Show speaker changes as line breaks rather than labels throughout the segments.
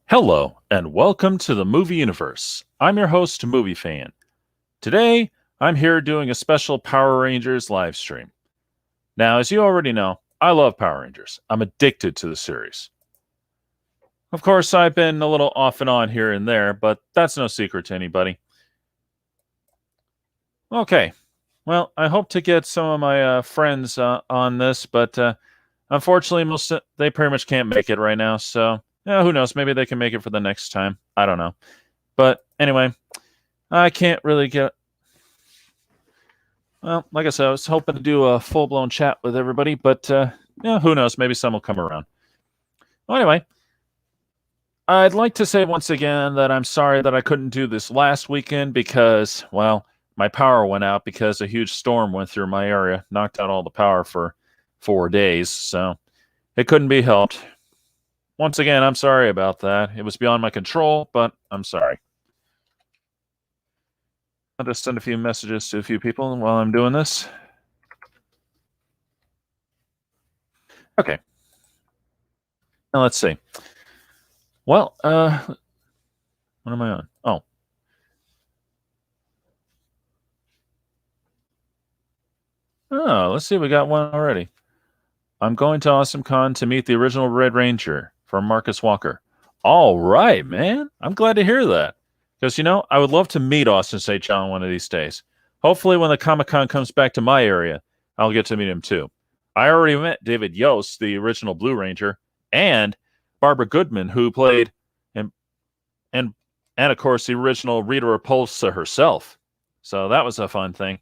Hello, and welcome to the Movie Universe. I'm your host, Movie Fan. Today, I'm here doing a special Power Rangers live stream. Now, as you already know, I love Power Rangers. I'm addicted to the series. Of course, I've been a little off and on here and there, but that's no secret to anybody. Okay, well, I hope to get some of my friends on this, but unfortunately, they pretty much can't make it right now. So, yeah, who knows? Maybe they can make it for the next time. I don't know. But anyway, I can't really get. Well, like I said, I was hoping to do a full blown chat with everybody, but yeah, who knows? Maybe some will come around. Well, anyway, I'd like to say once again that I'm sorry that I couldn't do this last weekend because, well, my power went out because a huge storm went through my area, knocked out all the power for 4 days, so it couldn't be helped. Once again, I'm sorry about that. It was beyond my control, but I'm sorry. I'll just send a few messages to a few people while I'm doing this. Okay. Now let's see. Well, what am I on? Oh. Oh, let's see. We got one already. I'm going to AwesomeCon to meet the original Red Ranger from Marcus Walker. All right, man. I'm glad to hear that. Because, I would love to meet Austin St. John one of these days. Hopefully, when the Comic Con comes back to my area, I'll get to meet him too. I already met David Yost, the original Blue Ranger, and Barbara Goodman, who played, and of course, the original Rita Repulsa herself. So that was a fun thing.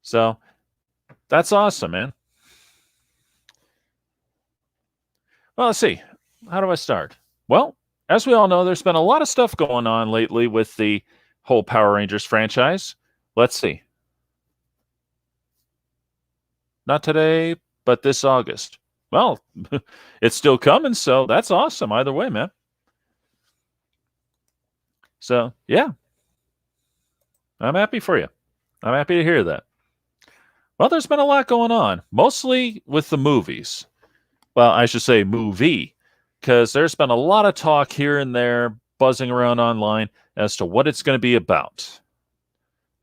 So that's awesome, man. Well, let's see. How do I start? Well, as we all know, there's been a lot of stuff going on lately with the whole Power Rangers franchise. Let's see. Not today, but this August. Well, it's still coming, so that's awesome either way, man. So, yeah. I'm happy for you. I'm happy to hear that. Well, there's been a lot going on, mostly with the movies. Well, I should say movie, because there's been a lot of talk here and there buzzing around online as to what it's going to be about.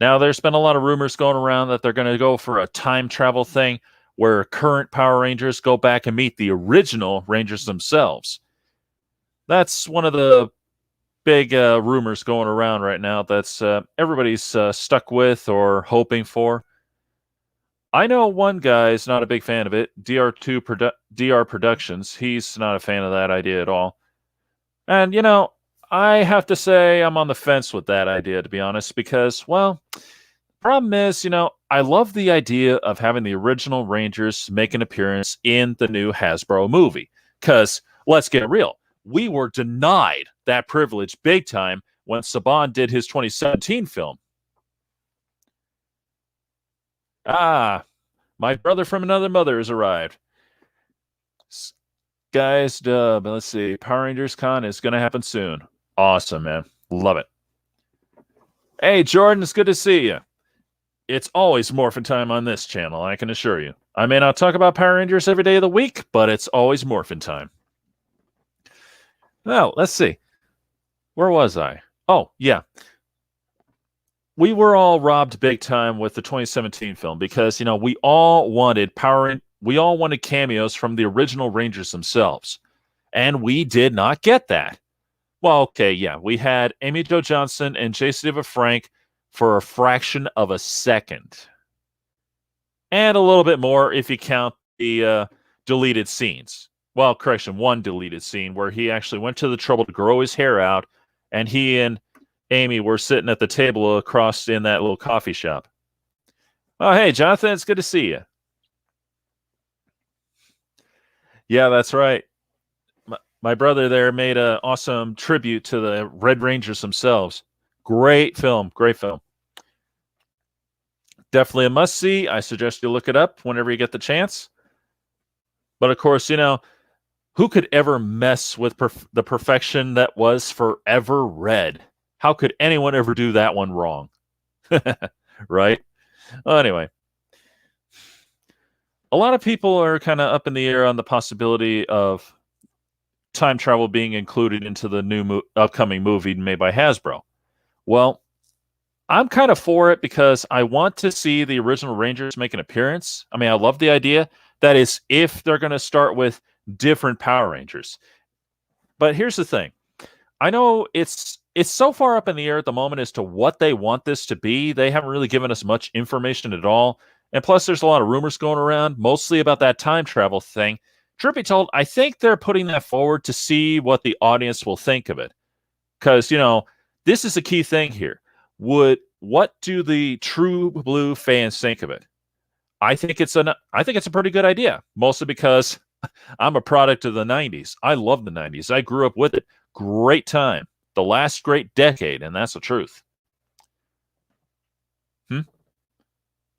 Now, there's been a lot of rumors going around that they're going to go for a time travel thing where current Power Rangers go back and meet the original Rangers themselves. That's one of the big rumors going around right now that's everybody's stuck with or hoping for. I know one guy is not a big fan of it, DR Productions. He's not a fan of that idea at all. And, I have to say I'm on the fence with that idea, to be honest, because, well, problem is, I love the idea of having the original Rangers make an appearance in the new Hasbro movie. Because, let's get real, we were denied that privilege big time when Saban did his 2017 film. Ah, my brother from another mother has arrived. Guys, dub. Let's see. Power Rangers Con is going to happen soon. Awesome, man. Love it. Hey, Jordan, it's good to see you. It's always morphin' time on this channel, I can assure you. I may not talk about Power Rangers every day of the week, but it's always morphin' time. Now, let's see. Where was I? Oh, yeah. We were all robbed big time with the 2017 film because, we all wanted cameos from the original Rangers themselves. And we did not get that. Well, okay, yeah. We had Amy Jo Johnson and Jason David Frank for a fraction of a second. And a little bit more if you count the deleted scenes. Well, correction, one deleted scene where he actually went to the trouble to grow his hair out, and he and Amy were sitting at the table across in that little coffee shop. Oh, hey, Jonathan, it's good to see you. Yeah, that's right. My brother there made an awesome tribute to the Red Rangers themselves. Great film. Great film. Definitely a must-see. I suggest you look it up whenever you get the chance. But, of course, who could ever mess with the perfection that was Forever Red? How could anyone ever do that one wrong? Right? Well, anyway. A lot of people are kind of up in the air on the possibility of time travel being included into the new upcoming movie made by Hasbro. Well, I'm kind of for it because I want to see the original Rangers make an appearance. I mean, I love the idea. That is, if they're going to start with different Power Rangers. But here's the thing. I know it's so far up in the air at the moment as to what they want this to be. They haven't really given us much information at all. And plus, there's a lot of rumors going around, mostly about that time travel thing. Truth be told, I think they're putting that forward to see what the audience will think of it. Because, this is a key thing here. What do the true blue fans think of it? I think it's a pretty good idea, mostly because I'm a product of the 90s. I love the 90s. I grew up with it. Great time. The last great decade, and that's the truth.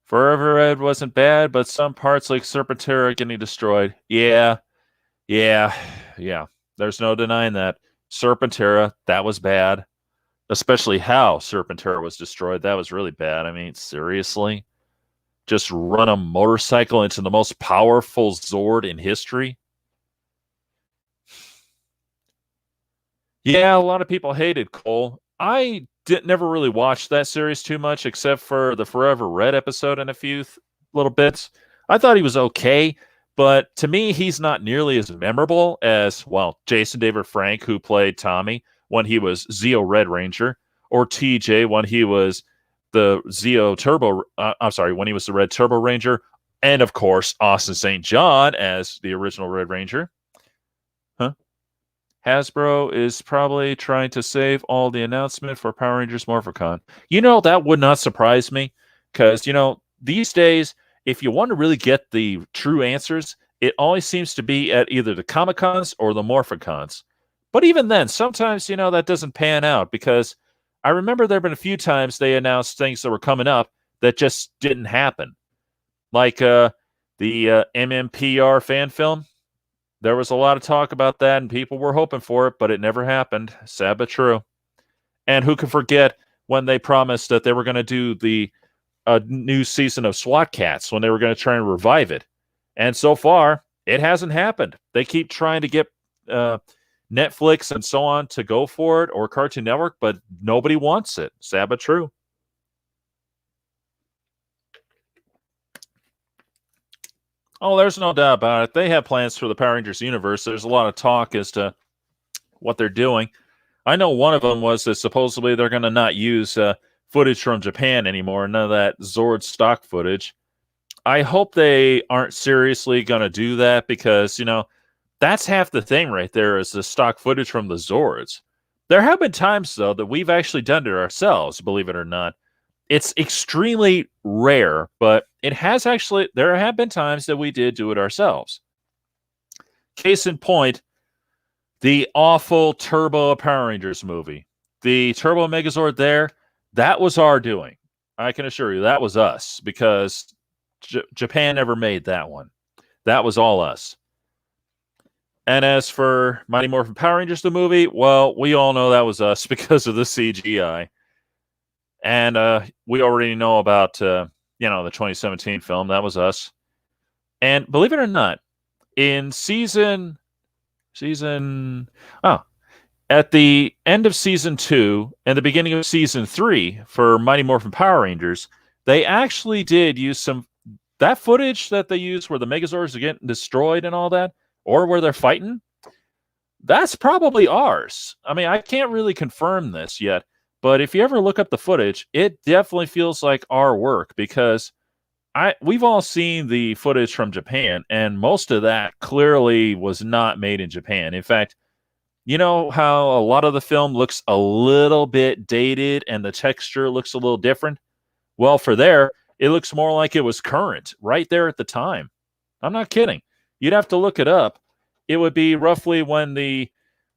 Forever Red wasn't bad, but some parts like Serpentera are getting destroyed. Yeah. There's no denying that. Serpentera, that was bad. Especially how Serpentera was destroyed. That was really bad. I mean, seriously? Just run a motorcycle into the most powerful Zord in history? Yeah, a lot of people hated Cole. I never really watched that series too much, except for the Forever Red episode and a few little bits. I thought he was okay, but to me, he's not nearly as memorable as, well, Jason David Frank, who played Tommy when he was Zeo Red Ranger, or TJ when he was the Zeo Turbo, when he was the Red Turbo Ranger, and of course, Austin St. John as the original Red Ranger. Hasbro is probably trying to save all the announcement for Power Rangers Morphicon. That would not surprise me because, these days, if you want to really get the true answers, it always seems to be at either the Comic-Cons or the Morphicons. But even then, sometimes, that doesn't pan out because I remember there have been a few times they announced things that were coming up that just didn't happen. Like the MMPR fan film. There was a lot of talk about that, and people were hoping for it, but it never happened. Sad but true. And who can forget when they promised that they were going to do the new season of SWAT Cats, when they were going to try and revive it. And so far, it hasn't happened. They keep trying to get Netflix and so on to go for it, or Cartoon Network, but nobody wants it. Sad but true. Oh, there's no doubt about it. They have plans for the Power Rangers universe. There's a lot of talk as to what they're doing. I know one of them was that supposedly they're going to not use footage from Japan anymore, none of that Zord stock footage. I hope they aren't seriously going to do that because, that's half the thing right there is the stock footage from the Zords. There have been times, though, that we've actually done it ourselves, believe it or not. It's extremely rare, but there have been times that we did do it ourselves. Case in point, the awful Turbo Power Rangers movie. The Turbo Megazord there, that was our doing. I can assure you that was us because Japan never made that one. That was all us. And as for Mighty Morphin Power Rangers, the movie, well, we all know that was us because of the CGI. And we already know about, the 2017 film. That was us. And believe it or not, in at the end of season 2 and the beginning of season 3 for Mighty Morphin Power Rangers, they actually did use that footage that they used where the Megazords are getting destroyed and all that, or where they're fighting. That's probably ours. I mean, I can't really confirm this yet. But if you ever look up the footage, it definitely feels like our work because we've all seen the footage from Japan, and most of that clearly was not made in Japan. In fact, you know how a lot of the film looks a little bit dated and the texture looks a little different? Well, for there, it looks more like it was current right there at the time. I'm not kidding. You'd have to look it up. It would be roughly when the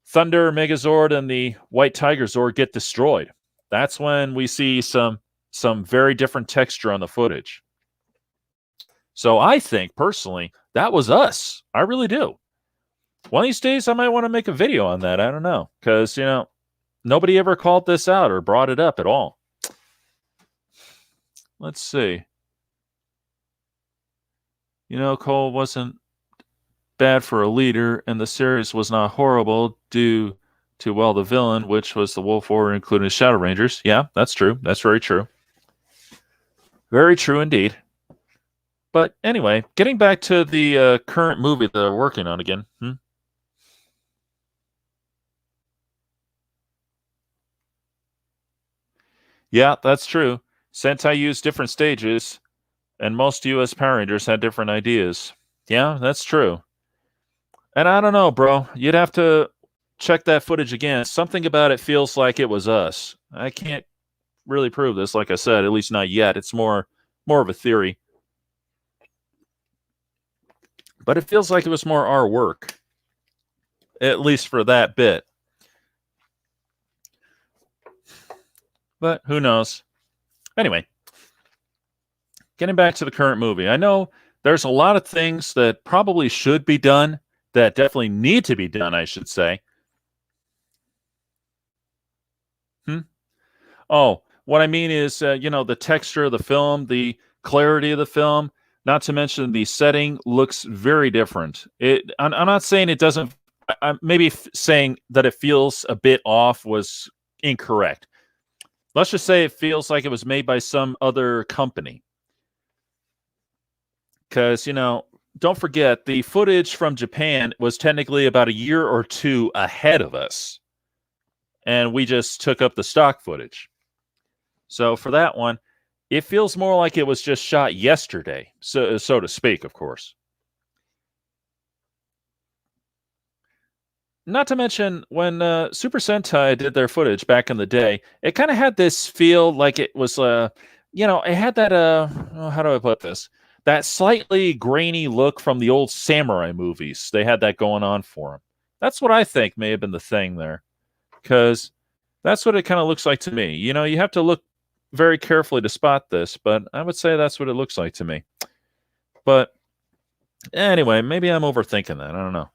Thunder Megazord and the White Tiger Zord get destroyed. That's when we see some very different texture on the footage. So I think, personally, that was us. I really do. One of these days, I might want to make a video on that. I don't know. Because, nobody ever called this out or brought it up at all. Let's see. Cole wasn't bad for a leader, and the series was not horrible due to, well, the villain, which was the Wolf Order, including Shadow Rangers. Yeah, that's true. That's very true. Very true indeed. But anyway, getting back to the current movie that they're working on again. Yeah, that's true. Sentai used different stages, and most U.S. Power Rangers had different ideas. Yeah, that's true. And I don't know, bro. You'd have to check that footage again. Something about it feels like it was us. I can't really prove this, like I said, at least not yet. It's more of a theory. But it feels like it was more our work, at least for that bit. But who knows? Anyway, getting back to the current movie. I know there's a lot of things that probably should be done, that definitely need to be done, I should say. Oh, what I mean is, the texture of the film, the clarity of the film, not to mention the setting looks very different. I'm not saying it doesn't. I'm maybe saying that it feels a bit off was incorrect. Let's just say it feels like it was made by some other company. Because, don't forget, the footage from Japan was technically about a year or two ahead of us. And we just took up the stock footage. So for that one, it feels more like it was just shot yesterday, so to speak, of course. Not to mention, when Super Sentai did their footage back in the day, it kind of had this feel like it was, it had that, how do I put this? That slightly grainy look from the old samurai movies. They had that going on for them. That's what I think may have been the thing there. Because that's what it kind of looks like to me. You have to look very carefully to spot this, but I would say that's what it looks like to me. But anyway, maybe I'm overthinking that. I don't know.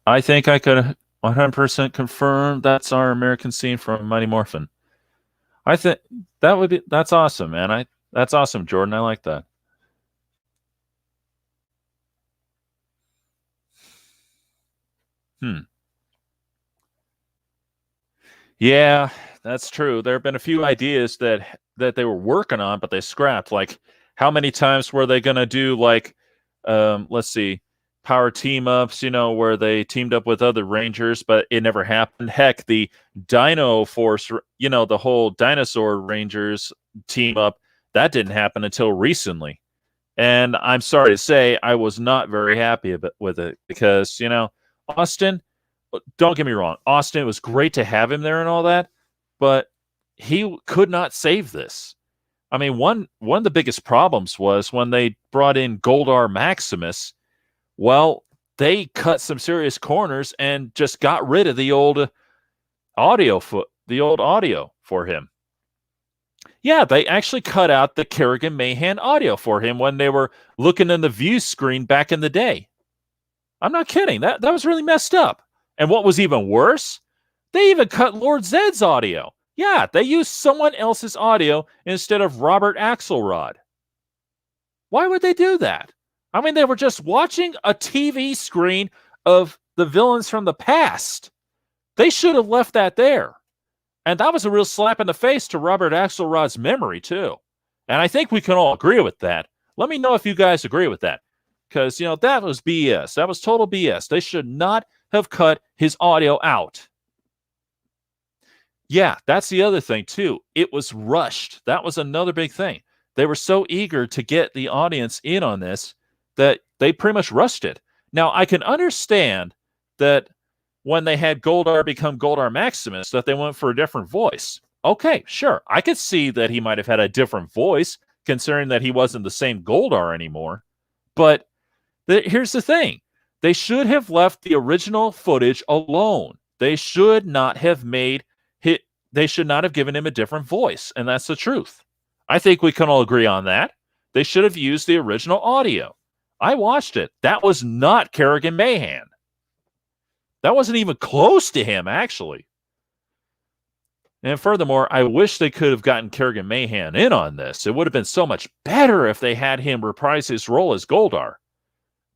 I think I could 100% confirm that's our American scene from Mighty Morphin. I think that's awesome, man. That's awesome, Jordan. I like that. Yeah, that's true. There have been a few ideas that they were working on, but they scrapped. Like, how many times were they going to do, like, let's see, power team ups, where they teamed up with other Rangers, but it never happened. Heck, the Dino Force, the whole Dinosaur Rangers team up, that didn't happen until recently. And I'm sorry to say, I was not very happy with it because, Austin, don't get me wrong, Austin, it was great to have him there and all that, but he could not save this. I mean, one of the biggest problems was when they brought in Goldar Maximus. Well, they cut some serious corners and just got rid of the old audio for him. Yeah, they actually cut out the Kerrigan Mahan audio for him when they were looking in the view screen back in the day. I'm not kidding. That was really messed up. And what was even worse, they even cut Lord Zed's audio. Yeah, they used someone else's audio instead of Robert Axelrod. Why would they do that? I mean, they were just watching a TV screen of the villains from the past. They should have left that there. And that was a real slap in the face to Robert Axelrod's memory, too. And I think we can all agree with that. Let me know if you guys agree with that. Because, that was BS. That was total BS. They should not have cut his audio out. Yeah, that's the other thing, too. It was rushed. That was another big thing. They were so eager to get the audience in on this that they pretty much rushed it. Now, I can understand that when they had Goldar become Goldar Maximus, that they went for a different voice. Okay, sure. I could see that he might have had a different voice, considering that he wasn't the same Goldar anymore. But here's the thing. They should have left the original footage alone. They should not have they should not have given him a different voice, and that's the truth. I think we can all agree on that. They should have used the original audio. I watched it. That was not Kerrigan Mahan. That wasn't even close to him, actually. And furthermore, I wish they could have gotten Kerrigan Mahan in on this. It would have been so much better if they had him reprise his role as Goldar.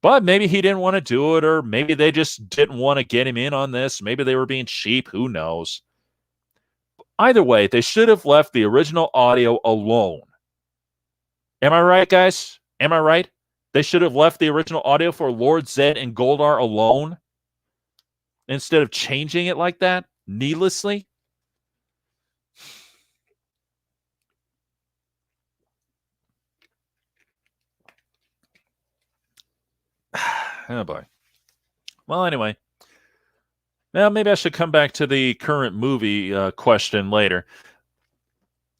But maybe he didn't want to do it, or maybe they just didn't want to get him in on this. Maybe they were being cheap. Who knows? Either way, they should have left the original audio alone. Am I right, guys? Am I right? They should have left the original audio for Lord Zed and Goldar alone instead of changing it like that needlessly. Oh boy. Well, anyway. Now, maybe I should come back to the current movie question later,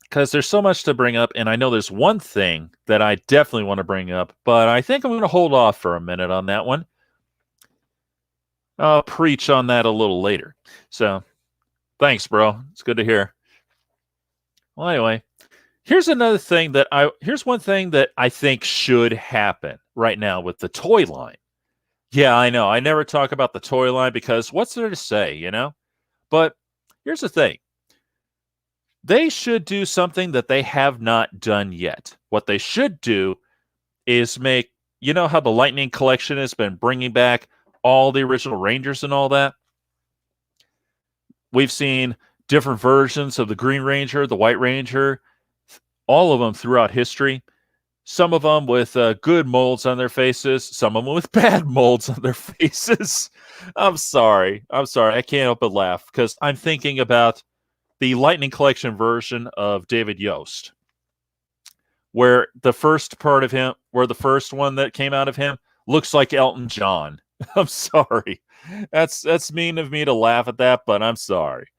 because there's so much to bring up, and I know there's one thing that I definitely want to bring up, but I think I'm going to hold off for a minute on that one. I'll preach on that a little later. So, thanks, bro. It's good to hear. Well, anyway, here's one thing that I think should happen right now with the toy line. Yeah, I know. I never talk about the toy line because what's there to say, you know? But here's the thing. They should do something that they have not done yet. What they should do is make, you know how the Lightning Collection has been bringing back all the original Rangers and all that? We've seen different versions of the Green Ranger, the White Ranger, all of them throughout history. Some of them with good molds on their faces, some of them with bad molds on their faces. I'm sorry. I can't help but laugh because I'm thinking about the Lightning Collection version of David Yost, where the first one that came out of him looks like Elton John. I'm sorry. That's mean of me to laugh at that, but I'm sorry.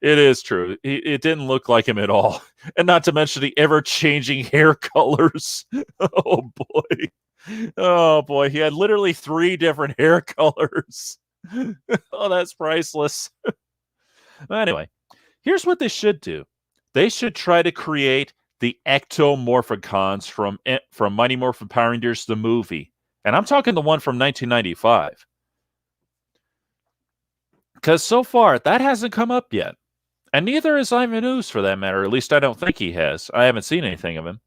It is true. It didn't look like him at all. And not to mention the ever-changing hair colors. Oh, boy. Oh, boy. He had literally 3 different hair colors. Oh, that's priceless. Anyway, here's what they should do. They should try to create the Ectomorphicons from Mighty Morphin Power Rangers, the movie. And I'm talking the one from 1995. Because so far, that hasn't come up yet. And neither is Ivan Ooze, for that matter. At least I don't think he has. I haven't seen anything of him.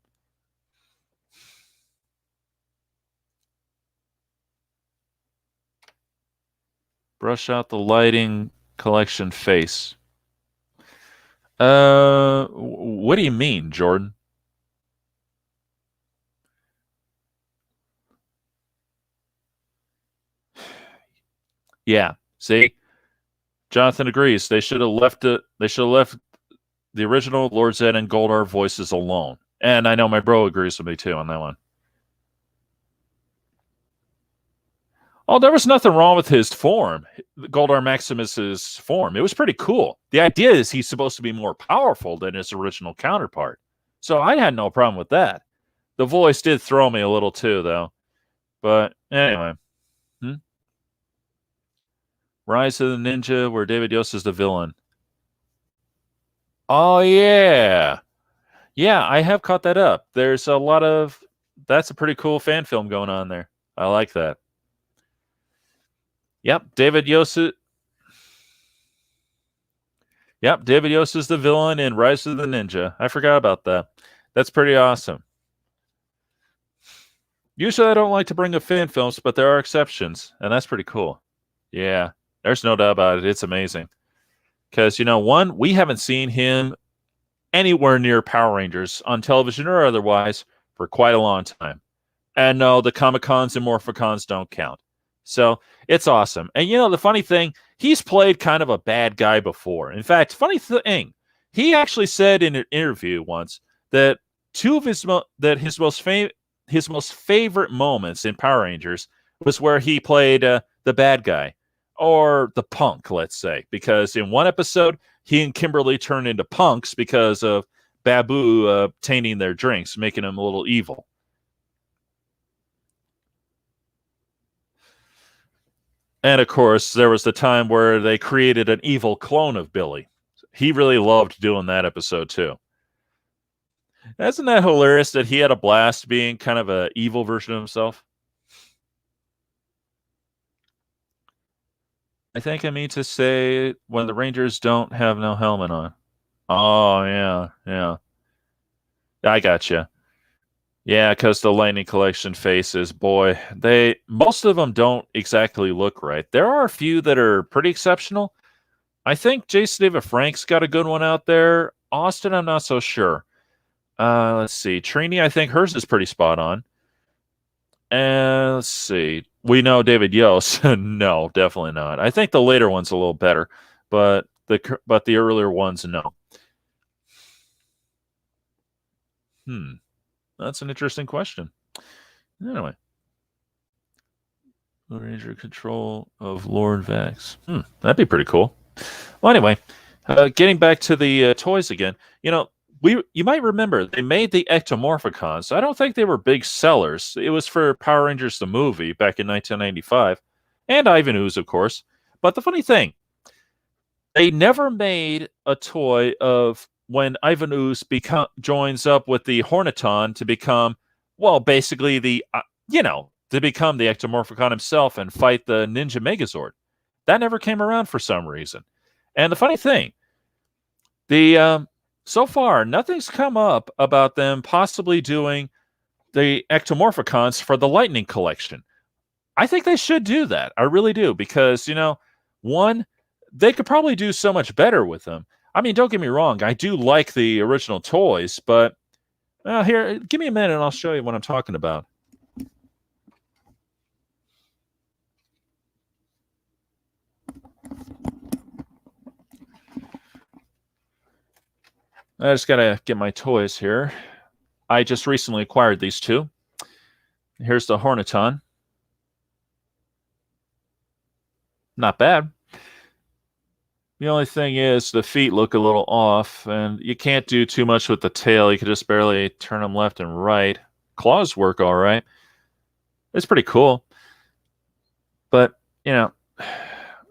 Brush out the Lighting Collection face. What do you mean, Jordan? Yeah, see? Jonathan agrees. They should have left it. They should have left the original Lord Zed and Goldar voices alone. And I know my bro agrees with me too on that one. Oh, there was nothing wrong with his form, Goldar Maximus's form. It was pretty cool. The idea is he's supposed to be more powerful than his original counterpart. So I had no problem with that. The voice did throw me a little too, though. But anyway. Rise of the Ninja, where David Yost is the villain. Oh, yeah. Yeah, I have caught that up. There's a lot of... That's a pretty cool fan film going on there. I like that. Yep, David Yost is the villain in Rise of the Ninja. I forgot about that. That's pretty awesome. Usually I don't like to bring up fan films, but there are exceptions, and that's pretty cool. Yeah, there's no doubt about it. It's amazing. Because, one, we haven't seen him anywhere near Power Rangers on television or otherwise for quite a long time. And no, the Comic-Cons and Morphicons don't count. So it's awesome. And the funny thing, he's played kind of a bad guy before. In fact, funny thing, he actually said in an interview once that his most favorite moments in Power Rangers was where he played the bad guy or the punk, let's say, because in one episode he and Kimberly turned into punks because of Babu tainting their drinks, making them a little evil. And of course, there was the time where they created an evil clone of Billy. He really loved doing that episode too. Isn't that hilarious that he had a blast being kind of an evil version of himself? I think I mean to say when the Rangers don't have no helmet on. Oh yeah, yeah. I got you. Yeah, because the Lightning Collection faces, boy, they most of them don't exactly look right. There are a few that are pretty exceptional. I think Jason David Frank's got a good one out there. Austin, I'm not so sure. Let's see. Trini, I think hers is pretty spot on. And let's see. We know David Yost. No, definitely not. I think the later one's a little better, but the earlier ones, no. Hmm. That's an interesting question. Anyway, Ranger control of Lord Vax. That'd be pretty cool. Well, anyway, getting back to the toys again. You might remember they made the Ectomorphicons. I don't think they were big sellers. It was for Power Rangers the movie back in 1995, and Ivan Ooze, of course. But the funny thing, they never made a toy of when Ivan Ooze joins up with the Horniton to become, well, basically to become the Ectomorphicon himself and fight the Ninja Megazord. That never came around for some reason. And the funny thing, the so far nothing's come up about them possibly doing the Ectomorphicons for the Lightning Collection. I think they should do that. I really do because one, they could probably do so much better with them. I mean, don't get me wrong, I do like the original toys, but here, give me a minute and I'll show you what I'm talking about. I just gotta get my toys here. I just recently acquired these two. Here's the Horniton. Not bad. The only thing is the feet look a little off, and you can't do too much with the tail. You can just barely turn them left and right. Claws work all right. It's pretty cool. But,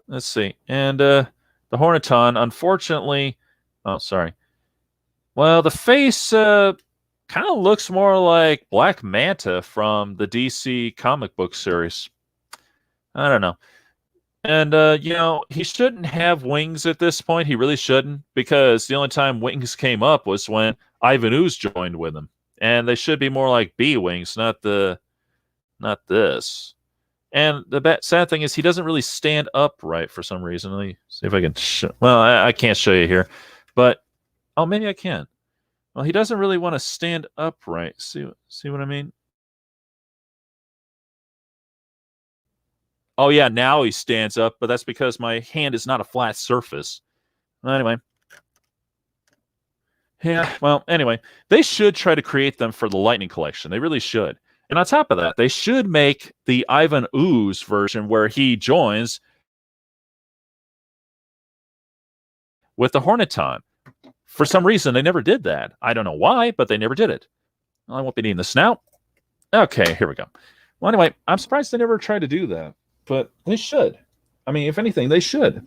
let's see. And the Horniton, unfortunately, oh, sorry. Well, the face kind of looks more like Black Manta from the DC comic book series. I don't know. And he shouldn't have wings at this point. He really shouldn't, because the only time wings came up was when Ivan Ooze joined with him, and they should be more like bee wings, not this. And the sad thing is he doesn't really stand upright for some reason. Let me see if I can. Well, I can't show you here, but maybe I can. Well, he doesn't really want to stand upright. See what I mean? Oh yeah, now he stands up, but that's because my hand is not a flat surface. Anyway. Yeah, well, anyway, they should try to create them for the Lightning Collection. They really should. And on top of that, they should make the Ivan Ooze version where he joins with the Horniton. For some reason, they never did that. I don't know why, but they never did it. Well, I won't be needing the snout. Okay, here we go. Well, anyway, I'm surprised they never tried to do that, but they should. I mean, if anything, they should.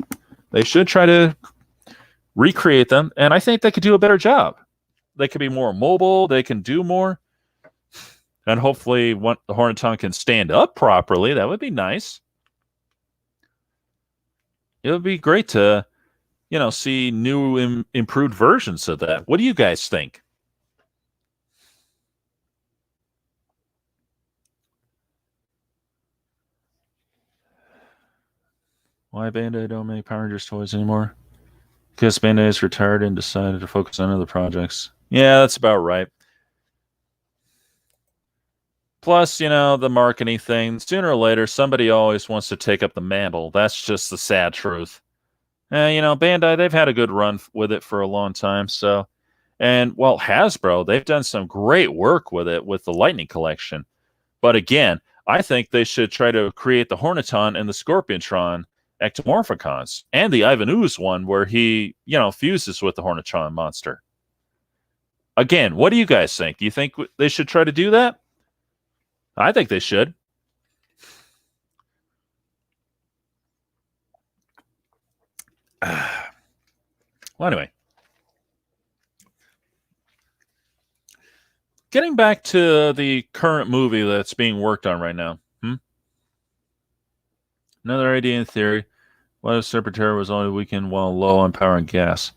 They should try to recreate them, and I think they could do a better job. They could be more mobile. They can do more. And hopefully the Horniton can stand up properly. That would be nice. It would be great to, see new improved versions of that. What do you guys think? Why Bandai don't make Power Rangers toys anymore? Because Bandai is retired and decided to focus on other projects. Yeah, that's about right. Plus, the marketing thing. Sooner or later, somebody always wants to take up the mantle. That's just the sad truth. Bandai, they've had a good run with it for a long time. So, and well, Hasbro, they've done some great work with it with the Lightning Collection. But again, I think they should try to create the Horniton and the Scorpiontron Ectomorphicons and the Ivan Ooze one where he, fuses with the Hornitron monster. Again, what do you guys think? Do you think they should try to do that? I think they should. Well, anyway. Getting back to the current movie that's being worked on right now. Another idea in theory. What if Serpentera was only weakened while low on power and gas?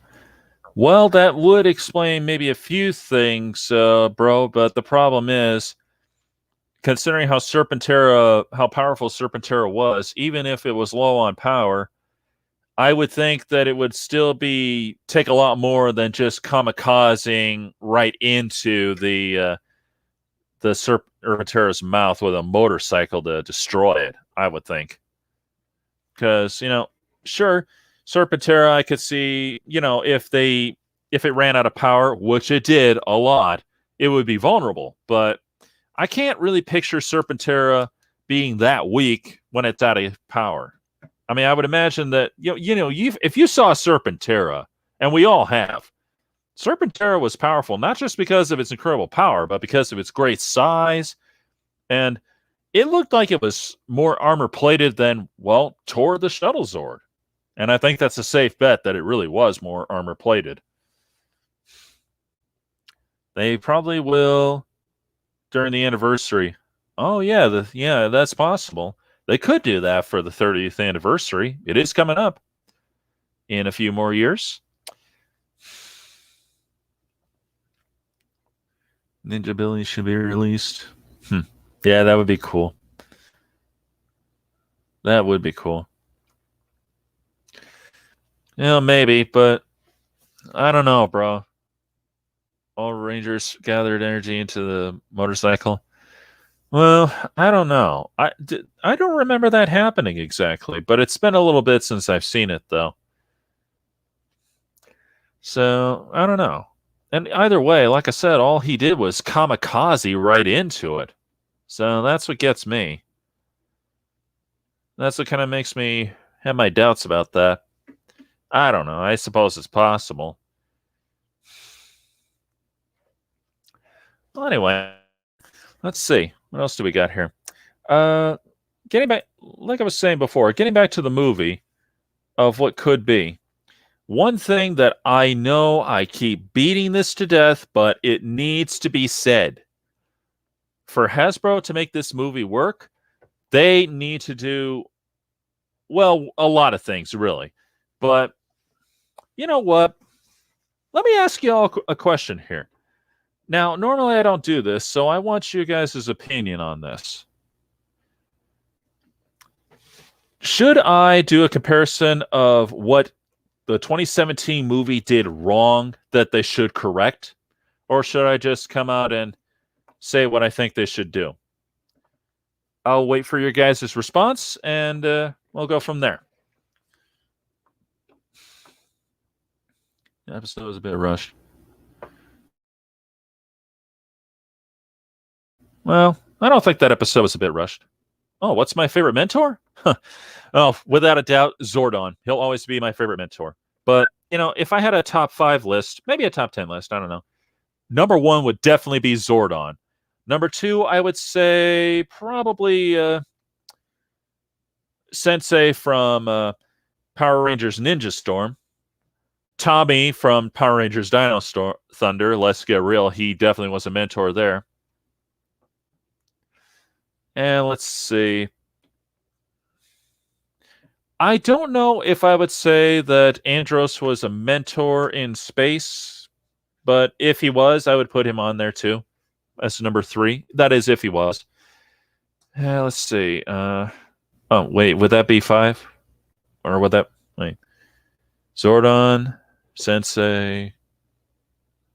Well, that would explain maybe a few things, bro. But the problem is, considering how powerful Serpentera was, even if it was low on power, I would think that it would still take a lot more than just kamikazing right into the Serpentera's mouth with a motorcycle to destroy it. I would think, because sure, Serpentera, I could see, if it ran out of power, which it did a lot, it would be vulnerable. But I can't really picture Serpentera being that weak when it's out of power. I mean, I would imagine that if you saw Serpentera, and we all have, Serpentera was powerful not just because of its incredible power, but because of its great size, and it looked like it was more armor plated than, well, Tor the Shuttle Zord. And I think that's a safe bet that it really was more armor plated. They probably will during the anniversary. Oh yeah, that's possible. They could do that for the 30th anniversary. It is coming up in a few more years. Ninja Billy should be released. Yeah, that would be cool. That would be cool. Yeah, maybe, but I don't know, bro. All Rangers gathered energy into the motorcycle. Well, I don't know. I don't remember that happening exactly, but it's been a little bit since I've seen it, though. So, I don't know. And either way, like I said, all he did was kamikaze right into it. So that's what gets me. That's what kind of makes me have my doubts about that. I don't know. I suppose it's possible. Well, anyway, let's see. What else do we got here? Getting back, like I was saying before, getting back to the movie of what could be. One thing that I know, I keep beating this to death, but it needs to be said. For Hasbro to make this movie work, they need to do, well, a lot of things, really. But you know what? Let me ask you all a question here. Now, normally I don't do this, so I want you guys' opinion on this. Should I do a comparison of what the 2017 movie did wrong that they should correct? Or should I just come out and say what I think they should do? I'll wait for your guys' response, and we'll go from there. The episode was a bit rushed. Well, I don't think that episode was a bit rushed. Oh, what's my favorite mentor? Oh, without a doubt, Zordon. He'll always be my favorite mentor. But, if I had a top 5 list, maybe a top 10 list, I don't know. Number 1 would definitely be Zordon. Number 2, I would say probably Sensei from Power Rangers Ninja Storm. Tommy from Power Rangers Dino Thunder. Let's get real. He definitely was a mentor there. And let's see. I don't know if I would say that Andros was a mentor in space, but if he was, I would put him on there too as number 3. That is, if he was. Let's see. Oh, wait, would that be 5? Or would that... Wait. Zordon, Sensei,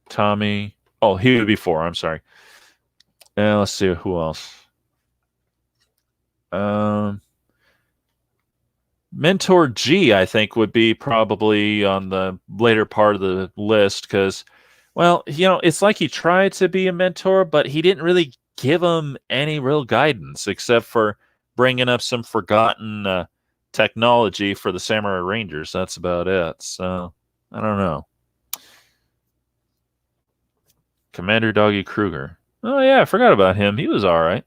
Tommy. Oh, he would be 4. I'm sorry. Let's see. Who else? Mentor G, I think, would be probably on the later part of the list because, well, it's like he tried to be a mentor, but he didn't really give him any real guidance except for bringing up some forgotten technology for the Samurai Rangers. That's about it. So, I don't know. Commander Doggy Kruger. Oh, yeah, I forgot about him. He was all right.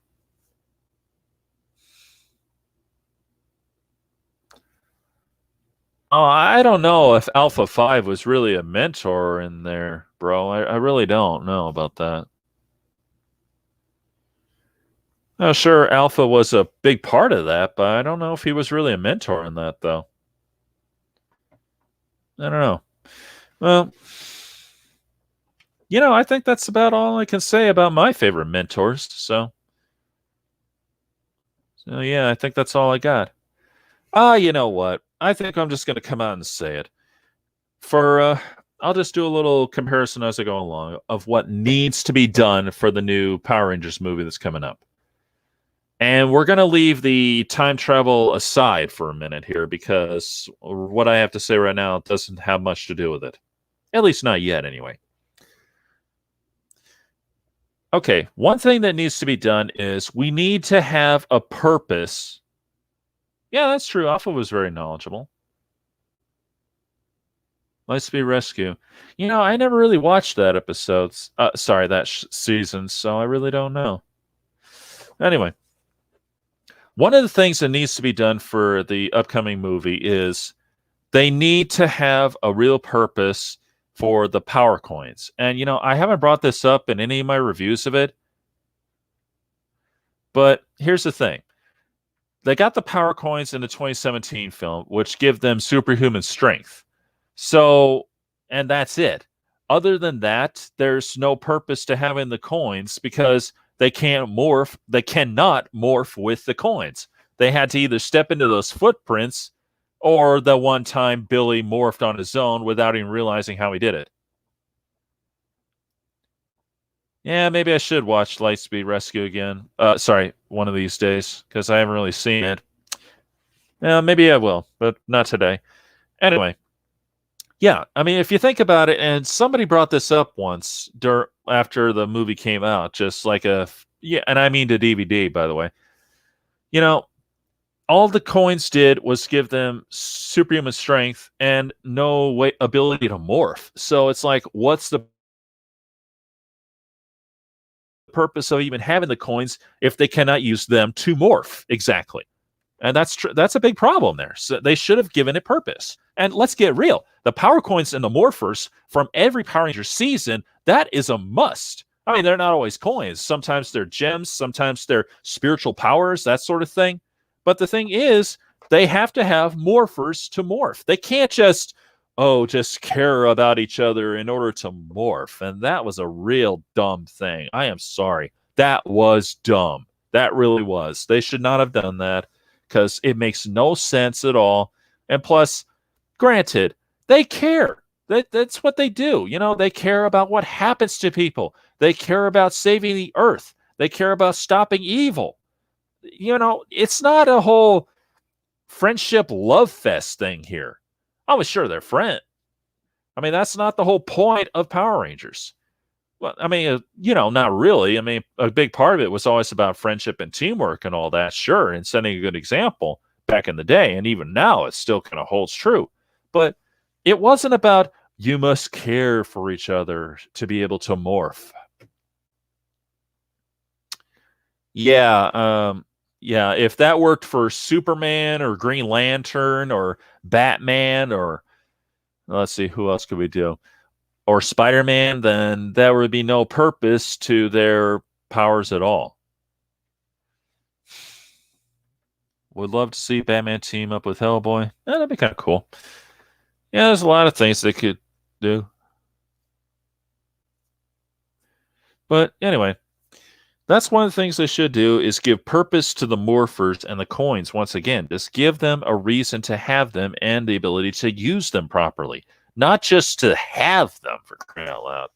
Oh, I don't know if Alpha 5 was really a mentor in there, bro. I really don't know about that. Oh, sure, Alpha was a big part of that, but I don't know if he was really a mentor in that, though. I don't know. Well, I think that's about all I can say about my favorite mentors. So yeah, I think that's all I got. You know what? I think I'm just going to come out and say it. I'll just do a little comparison as I go along of what needs to be done for the new Power Rangers movie that's coming up. And we're going to leave the time travel aside for a minute here because what I have to say right now doesn't have much to do with it. At least not yet, anyway. Okay, one thing that needs to be done is we need to have a purpose. Yeah, that's true. Alpha was very knowledgeable. Lightspeed Rescue. I never really watched that episode. Sorry, that season, so I really don't know. Anyway, one of the things that needs to be done for the upcoming movie is they need to have a real purpose for the power coins. And, I haven't brought this up in any of my reviews of it, but here's the thing. They got the power coins in the 2017 film, which give them superhuman strength. So, and that's it. Other than that, there's no purpose to having the coins because they can't morph. They cannot morph with the coins. They had to either step into those footprints or the one time Billy morphed on his own without even realizing how he did it. Yeah, maybe I should watch Lightspeed Rescue again. Sorry, one of these days, because I haven't really seen it. Yeah, maybe I will, but not today. Anyway, yeah, I mean, if you think about it, and somebody brought this up once after the movie came out, just like and I mean the DVD, by the way. All the coins did was give them superhuman strength and no ability to morph. So it's like, what's the purpose of even having the coins if they cannot use them to morph? Exactly. And that's a big problem there. So they should have given it purpose. And let's get real. The power coins and the morphers from every Power Ranger season, that is a must. I mean, they're not always coins. Sometimes they're gems, sometimes they're spiritual powers, that sort of thing. But the thing is, they have to have morphers to morph. They can't just care about each other in order to morph. And that was a real dumb thing. I am sorry. That was dumb. That really was. They should not have done that because it makes no sense at all. And plus, granted, they care. That's what they do. They care about what happens to people. They care about saving the earth. They care about stopping evil. It's not a whole friendship love fest thing here. I was sure they're friends. I mean, that's not the whole point of Power Rangers. Well, I mean, not really. I mean, a big part of it was always about friendship and teamwork and all that, sure, and setting a good example back in the day. And even now, it still kind of holds true. But it wasn't about you must care for each other to be able to morph. Yeah, if that worked for Superman or Green Lantern or Batman or let's see, who else could we do? Or Spider-Man, then there would be no purpose to their powers at all. Would love to see Batman team up with Hellboy. That'd be kind of cool. Yeah, there's a lot of things they could do. But anyway, that's one of the things they should do is give purpose to the morphers and the coins once again. Just give them a reason to have them and the ability to use them properly. Not just to have them, for crying out loud.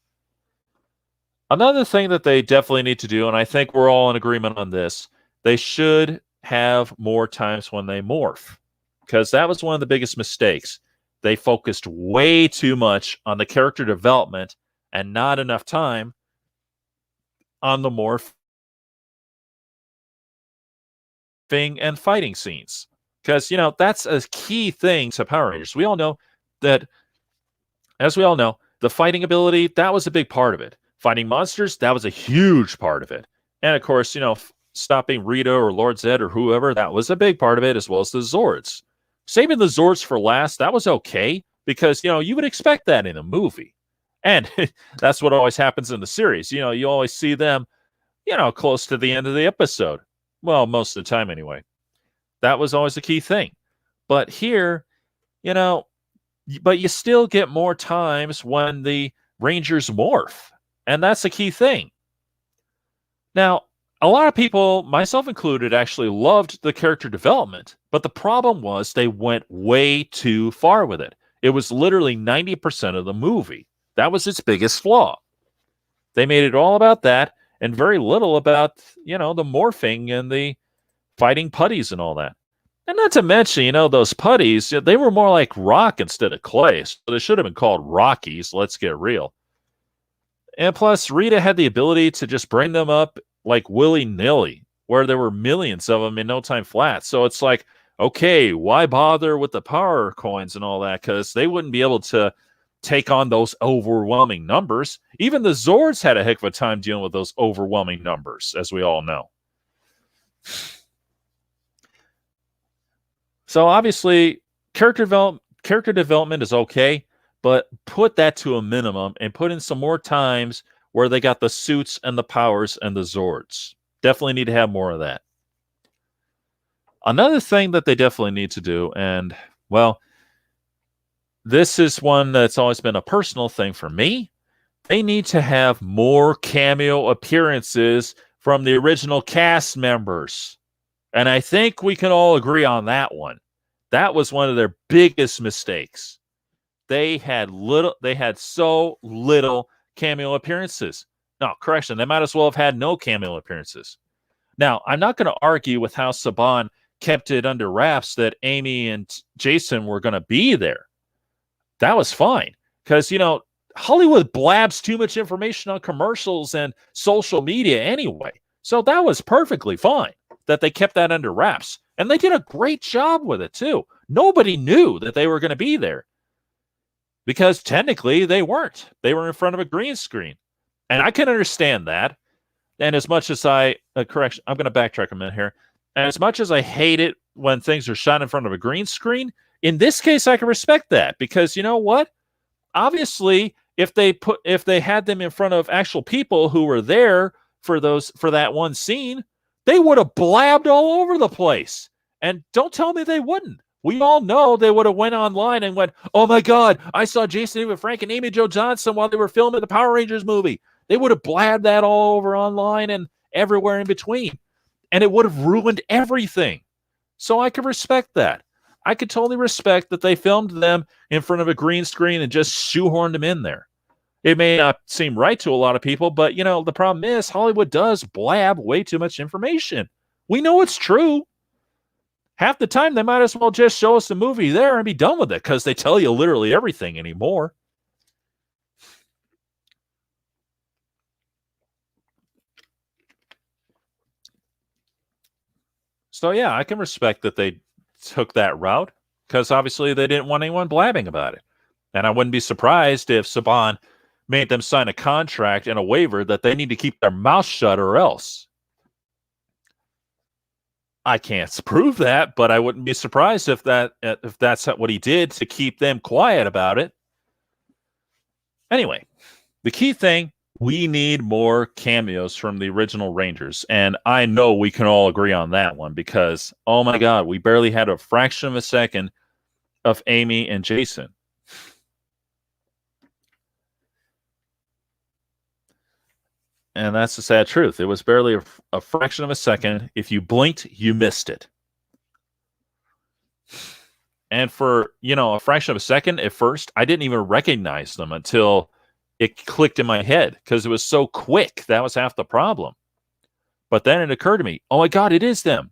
Another thing that they definitely need to do, and I think we're all in agreement on this, they should have more times when they morph. Because that was one of the biggest mistakes. They focused way too much on the character development and not enough time on the morphing and fighting scenes. Because, that's a key thing to Power Rangers. We all know that, as we all know, the fighting ability, that was a big part of it. Fighting monsters, that was a huge part of it. And of course, stopping Rita or Lord Zed or whoever, that was a big part of it, as well as the Zords. Saving the Zords for last, that was okay, because, you would expect that in a movie. And that's what always happens in the series. You always see them, close to the end of the episode. Well, most of the time anyway. That was always a key thing. But here, but you still get more times when the Rangers morph. And that's the key thing. Now, a lot of people, myself included, actually loved the character development, but the problem was they went way too far with it. It was literally 90% of the movie. That was its biggest flaw. They made it all about that and very little about, the morphing and the fighting putties and all that. And not to mention, those putties, they were more like rock instead of clay. So they should have been called Rockies. Let's get real. And plus, Rita had the ability to just bring them up like willy-nilly, where there were millions of them in no time flat. So it's like, okay, why bother with the power coins and all that? Because they wouldn't be able to take on those overwhelming numbers. Even the Zords had a heck of a time dealing with those overwhelming numbers, as we all know. So obviously, character development is okay, but put that to a minimum and put in some more times where they got the suits and the powers and the Zords. Definitely need to have more of that. Another thing that they definitely need to do, and, well, this is one that's always been a personal thing for me. They need to have more cameo appearances from the original cast members. And I think we can all agree on that one. That was one of their biggest mistakes. They had so little cameo appearances. No, correction, they might as well have had no cameo appearances. Now, I'm not going to argue with how Saban kept it under wraps that Amy and Jason were going to be there. That was fine. Because, Hollywood blabs too much information on commercials and social media anyway. So that was perfectly fine that they kept that under wraps. And they did a great job with it, too. Nobody knew that they were going to be there. Because technically, they weren't. They were in front of a green screen. And I can understand that. And as much as correction, I'm going to backtrack a minute here. And as much as I hate it when things are shot in front of a green screen, in this case, I can respect that. Because you know what? Obviously, if they had them in front of actual people who were there for that one scene, they would have blabbed all over the place. And don't tell me they wouldn't. We all know they would have went online and went, "Oh my God, I saw Jason David Frank and Amy Jo Johnson while they were filming the Power Rangers movie." They would have blabbed that all over online and everywhere in between. And it would have ruined everything. So I could respect that. I could totally respect that they filmed them in front of a green screen and just shoehorned them in there. It may not seem right to a lot of people, but, the problem is Hollywood does blab way too much information. We know it's true. Half the time, they might as well just show us the movie there and be done with it because they tell you literally everything anymore. So, yeah, I can respect that they took that route because obviously they didn't want anyone blabbing about it. And I wouldn't be surprised if Saban made them sign a contract and a waiver that they need to keep their mouth shut or else. I can't prove that, but I wouldn't be surprised if that's what he did to keep them quiet about it. Anyway, the key thing, we need more cameos from the original Rangers. And I know we can all agree on that one because, oh my God, we barely had a fraction of a second of Amy and Jason. And that's the sad truth. It was barely a fraction of a second. If you blinked, you missed it. And for, a fraction of a second at first, I didn't even recognize them until it clicked in my head because it was so quick. That was half the problem. But then it occurred to me, oh my God, it is them.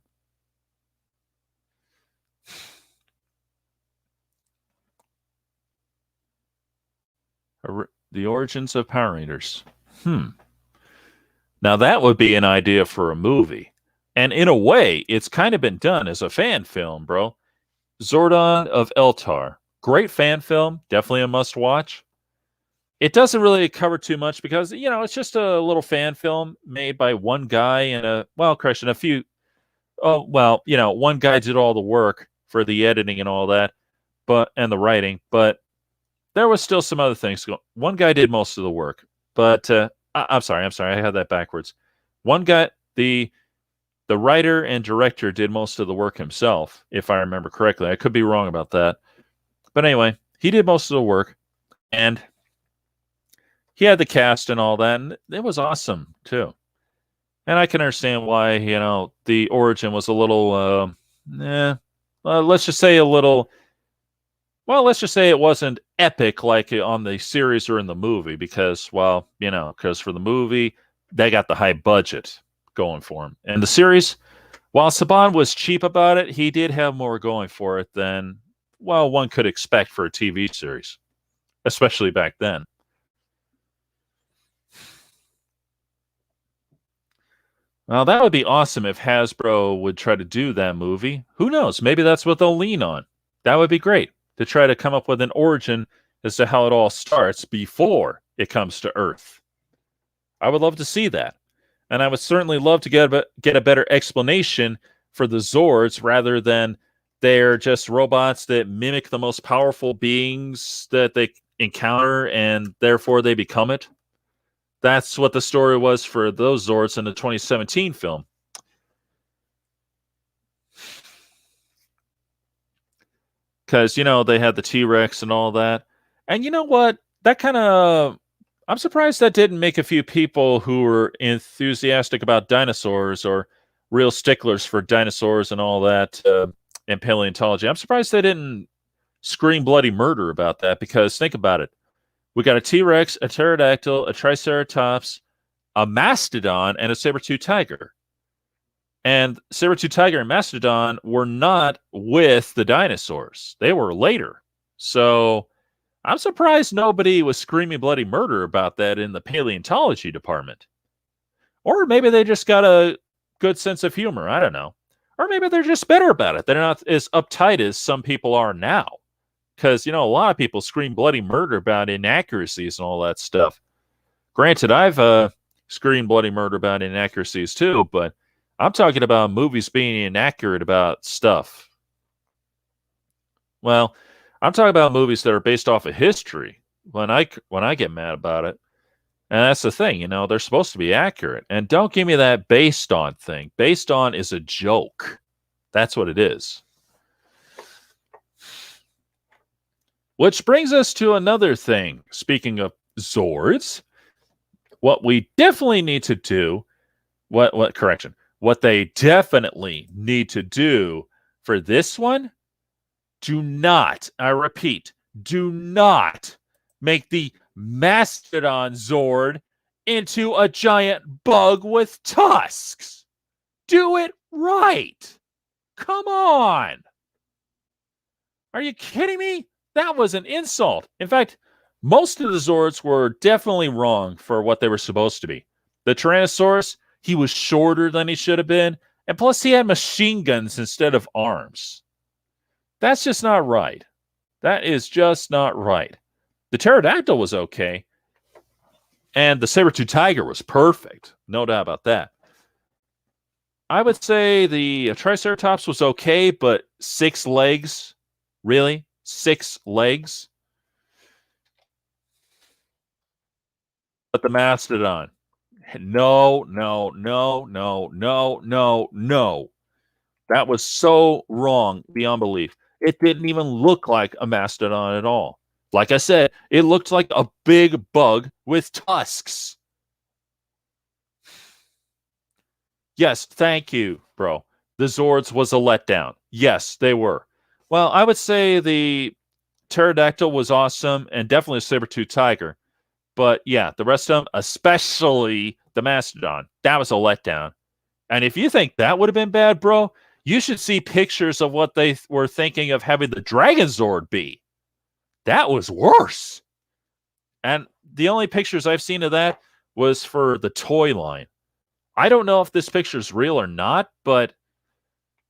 The origins of Power Rangers. Now that would be an idea for a movie. And in a way, it's kind of been done as a fan film, bro. Zordon of Eltar. Great fan film. Definitely a must watch. It doesn't really cover too much because, it's just a little fan film made by one guy and one guy did all the work for the editing and all that, and the writing, but there was still some other things going. One guy did most of the work, but I'm sorry, I had that backwards. One guy, the writer and director did most of the work himself, if I remember correctly. I could be wrong about that. But anyway, he did most of the work, and he had the cast and all that, and it was awesome too. And I can understand why, the origin was a little, let's just say a little. Well, let's just say it wasn't epic like on the series or in the movie because, because for the movie, they got the high budget going for him. And the series, while Saban was cheap about it, he did have more going for it than, one could expect for a TV series, especially back then. Well, that would be awesome if Hasbro would try to do that movie. Who knows? Maybe that's what they'll lean on. That would be great to try to come up with an origin as to how it all starts before it comes to Earth. I would love to see that. And I would certainly love to get a better explanation for the Zords rather than they're just robots that mimic the most powerful beings that they encounter and therefore they become it. That's what the story was for those Zords in the 2017 film. Because, they had the T-Rex and all that. And you know what? That kind of... I'm surprised that didn't make a few people who were enthusiastic about dinosaurs or real sticklers for dinosaurs and all that in paleontology. I'm surprised they didn't scream bloody murder about that because think about it. We got a T-Rex, a pterodactyl, a triceratops, a mastodon, and a saber-tooth tiger. And saber-tooth tiger and mastodon were not with the dinosaurs. They were later. So I'm surprised nobody was screaming bloody murder about that in the paleontology department. Or maybe they just got a good sense of humor. I don't know. Or maybe they're just better about it. They're not as uptight as some people are now. Because, a lot of people scream bloody murder about inaccuracies and all that stuff. Granted, I've screamed bloody murder about inaccuracies too, but I'm talking about movies being inaccurate about stuff. Well, I'm talking about movies that are based off of history when I get mad about it. And that's the thing, they're supposed to be accurate. And don't give me that based on thing. Based on is a joke. That's what it is. Which brings us to another thing. Speaking of Zords, what we definitely need to do, what they definitely need to do for this one, do not, I repeat, do not make the Mastodon Zord into a giant bug with tusks. Do it right. Come on. Are you kidding me? That was an insult. In fact, most of the Zords were definitely wrong for what they were supposed to be. The Tyrannosaurus, he was shorter than he should have been, and plus he had machine guns instead of arms. That's just not right. That is just not right. The pterodactyl was okay, and the saber-tooth tiger was perfect. No doubt about that. I would say the triceratops was okay, but 6 legs? Really? 6 legs? But the mastodon. No. That was so wrong beyond belief. It didn't even look like a mastodon at all. Like I said, it looked like a big bug with tusks. Yes, thank you, bro. The Zords was a letdown. Yes, they were. Well, I would say the pterodactyl was awesome and definitely a saber-tooth tiger. But yeah, the rest of them, especially the mastodon, that was a letdown. And if you think that would have been bad, bro, you should see pictures of what they were thinking of having the Dragon Zord be. That was worse. And the only pictures I've seen of that was for the toy line. I don't know if this picture is real or not, but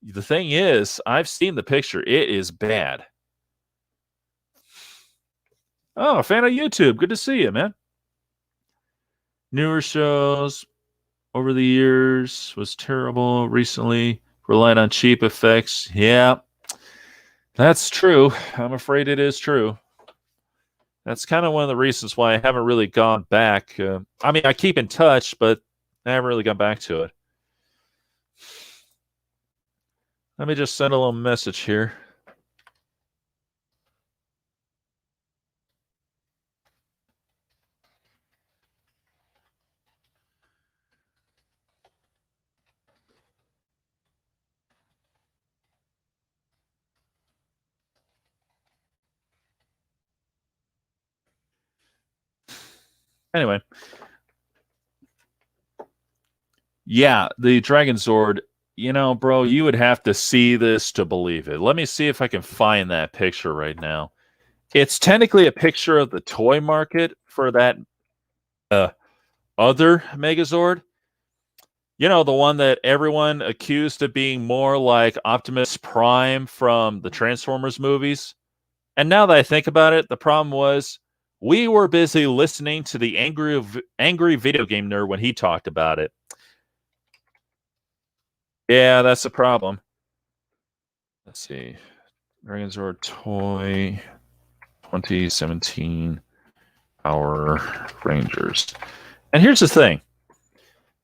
the thing is, I've seen the picture. It is bad. Oh, a fan of YouTube. Good to see you, man. Newer shows over the years was terrible. Recently relied on cheap effects. Yeah, that's true. I'm afraid it is true. That's kind of one of the reasons why I haven't really gone back. I mean, I keep in touch, but I haven't really gone back to it. Let me just send a little message here. Anyway. Yeah, the Dragon Zord, bro, you would have to see this to believe it. Let me see if I can find that picture right now. It's technically a picture of the toy market for that other Megazord. The one that everyone accused of being more like Optimus Prime from the Transformers movies. And now that I think about it, the problem was we were busy listening to the angry video game nerd when he talked about it. Yeah, that's the problem. Let's see. Dragon Zord toy 2017 Power Rangers. And here's the thing.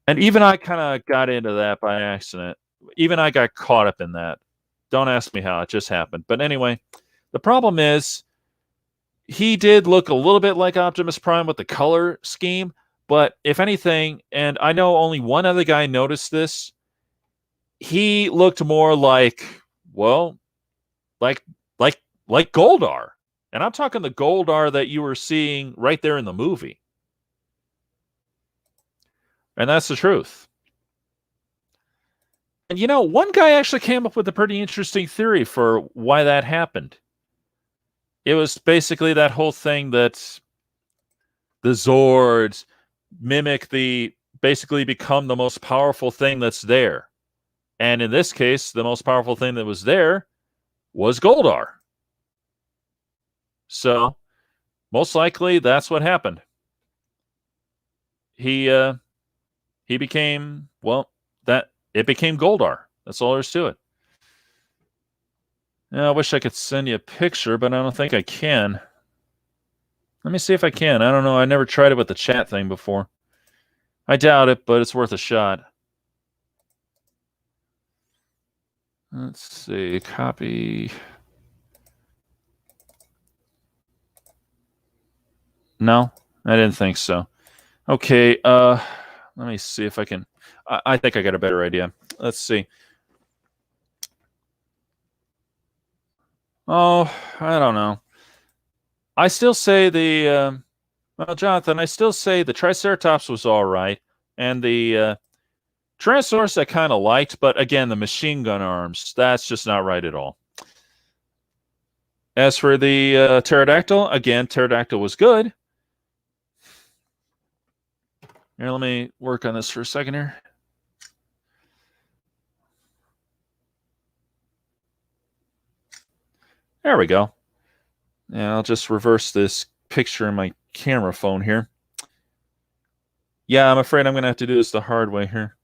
And even I kind of got into that by accident. Even I got caught up in that. Don't ask me how, it just happened. But anyway, the problem is he did look a little bit like Optimus Prime with the color scheme, but if anything, and I know only one other guy noticed this, he looked more like, well, like Goldar. And I'm talking the Goldar that you were seeing right there in the movie. And that's the truth. And one guy actually came up with a pretty interesting theory for why that happened. It was basically that whole thing that the Zords basically become the most powerful thing that's there. And in this case, the most powerful thing that was there was Goldar. So, most likely, that's what happened. He became, it became Goldar. That's all there is to it. Now, I wish I could send you a picture, but I don't think I can. Let me see if I can. I don't know. I never tried it with the chat thing before. I doubt it, but it's worth a shot. Let's see. Copy. No, I didn't think so. Okay. Let me see if I can. I think I got a better idea. Let's see. Oh, I don't know. I still say Jonathan, I still say the Triceratops was all right. And the Tyrannosaurus I kind of liked, but again, the machine gun arms, that's just not right at all. As for the Pterodactyl, again, Pterodactyl was good. Here, let me work on this for a second here. There we go. Yeah, I'll just reverse this picture in my camera phone here. Yeah, I'm afraid I'm going to have to do this the hard way here.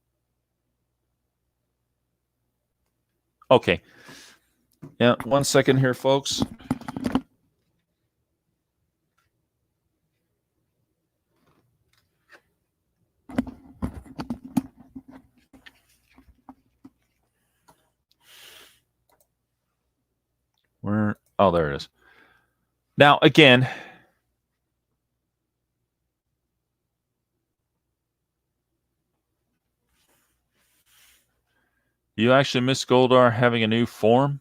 Okay. Yeah, 1 second here, folks. Where? Oh, there it is. Now, again, you actually miss Goldar having a new form?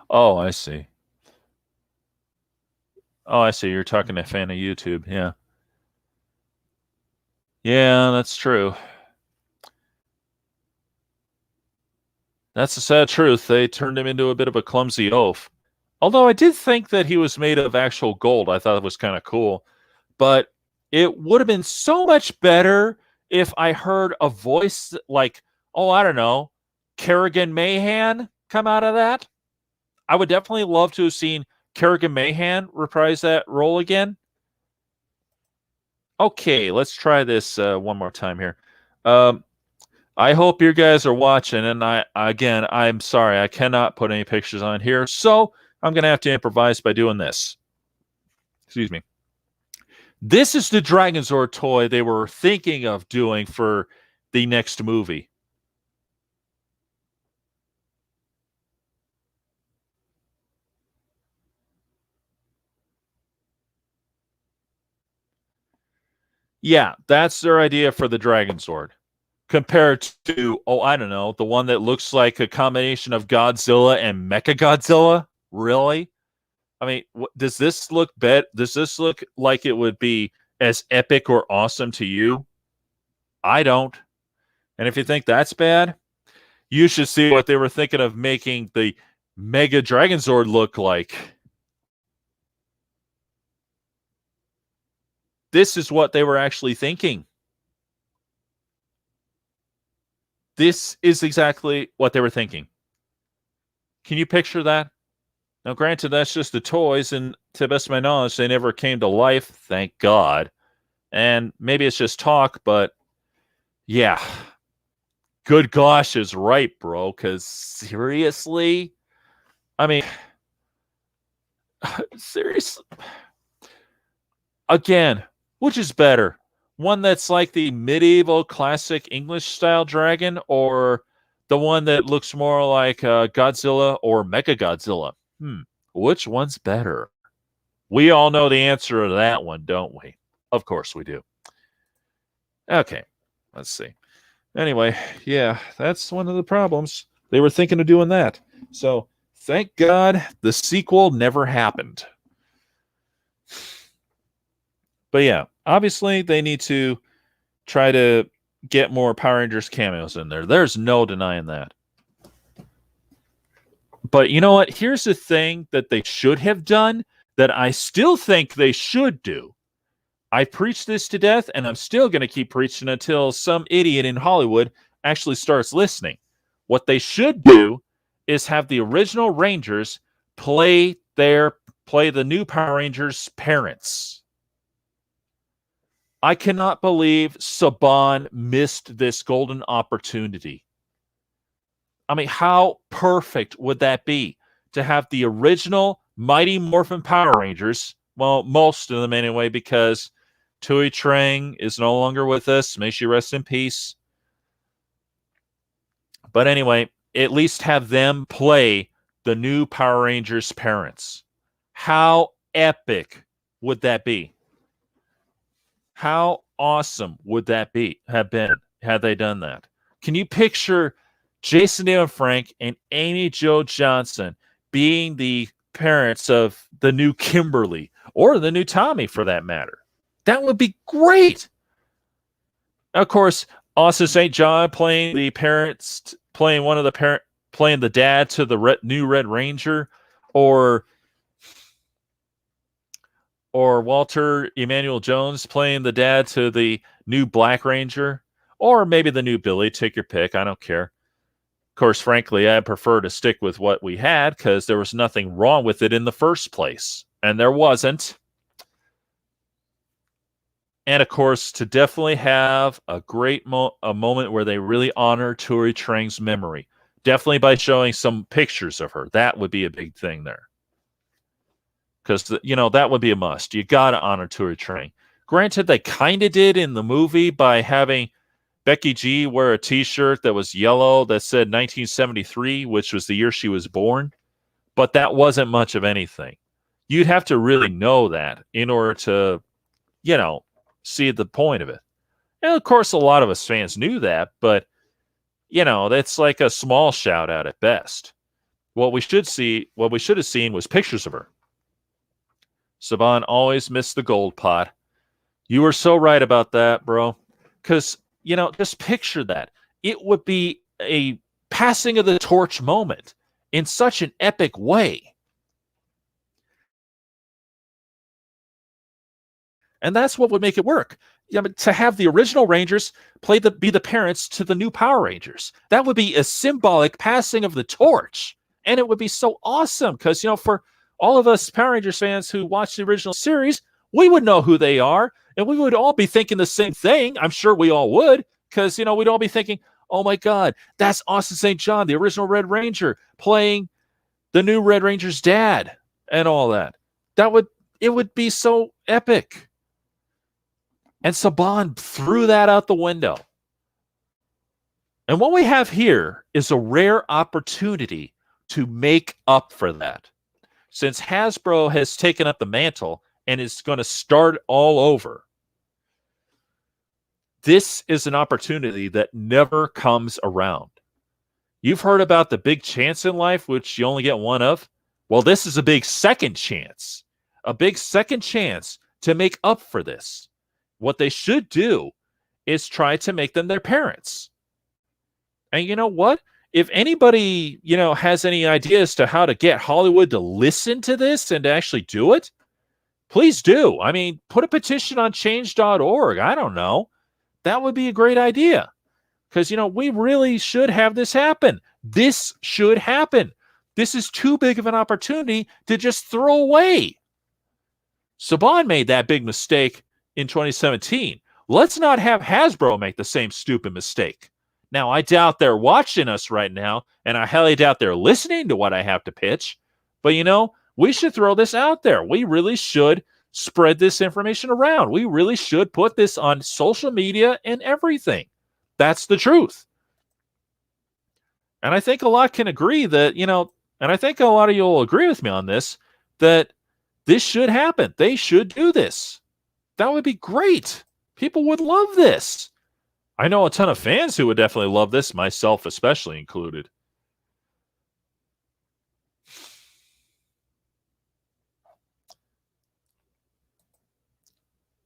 Oh, I see. Oh, I see. You're talking to a fan of YouTube. Yeah. Yeah, that's true. That's the sad truth. They turned him into a bit of a clumsy oaf. Although I did think that he was made of actual gold. I thought it was kind of cool. But it would have been so much better if I heard a voice like, oh, I don't know, Kerrigan Mahan come out of that. I would definitely love to have seen Kerrigan Mahan reprise that role again. Okay, let's try this one more time here. I hope you guys are watching, and I'm sorry, I cannot put any pictures on here, so I'm going to have to improvise by doing this. Excuse me. This is the Dragon Zord toy they were thinking of doing for the next movie. Yeah, that's their idea for the Dragon Zord. compared to, oh, I don't know, the one that looks like a combination of Godzilla and Mechagodzilla? Really? I mean, does this look does this look like it would be as epic or awesome to you? I don't. And if you think that's bad, you should see what they were thinking of making the Mega Dragonzord look like. This is what they were actually thinking. This is exactly what they were thinking. Can you picture that? Now, granted, that's just the toys, and to the best of my knowledge, they never came to life, thank God. And maybe it's just talk, but yeah. Good gosh is right, bro, because seriously? I mean, seriously? Again, which is better? One that's like the medieval classic English-style dragon, or the one that looks more like Godzilla or Mechagodzilla? Which one's better? We all know the answer to that one, don't we? Of course we do. Okay, let's see. Anyway, yeah, that's one of the problems. They were thinking of doing that. So, thank God the sequel never happened. But yeah, obviously they need to try to get more Power Rangers cameos in there. There's no denying that. But you know what? Here's the thing that they should have done that I still think they should do. I preached this to death, and I'm still going to keep preaching until some idiot in Hollywood actually starts listening. What they should do is have the original Rangers play the new Power Rangers' parents. I cannot believe Saban missed this golden opportunity. I mean, how perfect would that be to have the original Mighty Morphin Power Rangers? Well, most of them anyway, because Tui Trang is no longer with us. May she rest in peace. But anyway, at least have them play the new Power Rangers' parents. How epic would that be? How awesome would that have been had they done that? Can you picture Jason David Frank and Amy Jo Johnson being the parents of the new Kimberly or the new Tommy, for that matter? That would be great. Of course, Austin St. John playing the parents, playing the dad to the new Red Ranger, or Walter Emmanuel Jones playing the dad to the new Black Ranger, or maybe the new Billy. Take your pick. I don't care. Of course, frankly, I prefer to stick with what we had because there was nothing wrong with it in the first place. And there wasn't. And of course, to definitely have a great moment where they really honor Tui Trang's memory. Definitely by showing some pictures of her. That would be a big thing there. Because, that would be a must. You got to honor Tui Trang. Granted, they kind of did in the movie by having Becky G wear a T-shirt that was yellow that said 1973, which was the year she was born. But that wasn't much of anything. You'd have to really know that in order to, see the point of it. And of course, a lot of us fans knew that, but, that's like a small shout out at best. What we should have seen was pictures of her. Saban always missed the gold pot. You were so right about that, bro. Because, just picture that. It would be a passing of the torch moment in such an epic way. And that's what would make it work. To have the original Rangers be the parents to the new Power Rangers. That would be a symbolic passing of the torch. And it would be so awesome because, for all of us Power Rangers fans who watched the original series, we would know who they are, and we would all be thinking the same thing. I'm sure we all would, because, we'd all be thinking, oh my God, that's Austin St. John, the original Red Ranger, playing the new Red Ranger's dad, and all that. It would be so epic. And Saban threw that out the window. And what we have here is a rare opportunity to make up for that. Since Hasbro has taken up the mantle and is going to start all over, this is an opportunity that never comes around. You've heard about the big chance in life, which you only get one of. Well, this is a big second chance, to make up for this. What they should do is try to make them their parents. And you know what? If anybody, has any ideas to how to get Hollywood to listen to this and to actually do it, please do. I mean, put a petition on change.org. I don't know. That would be a great idea. Because, we really should have this happen. This should happen. This is too big of an opportunity to just throw away. Saban made that big mistake in 2017. Let's not have Hasbro make the same stupid mistake. Now, I doubt they're watching us right now, and I highly doubt they're listening to what I have to pitch. But, we should throw this out there. We really should spread this information around. We really should put this on social media and everything. That's the truth. And I think a lot can agree that, and I think a lot of you will agree with me on this, that this should happen. They should do this. That would be great. People would love this. I know a ton of fans who would definitely love this, myself especially included.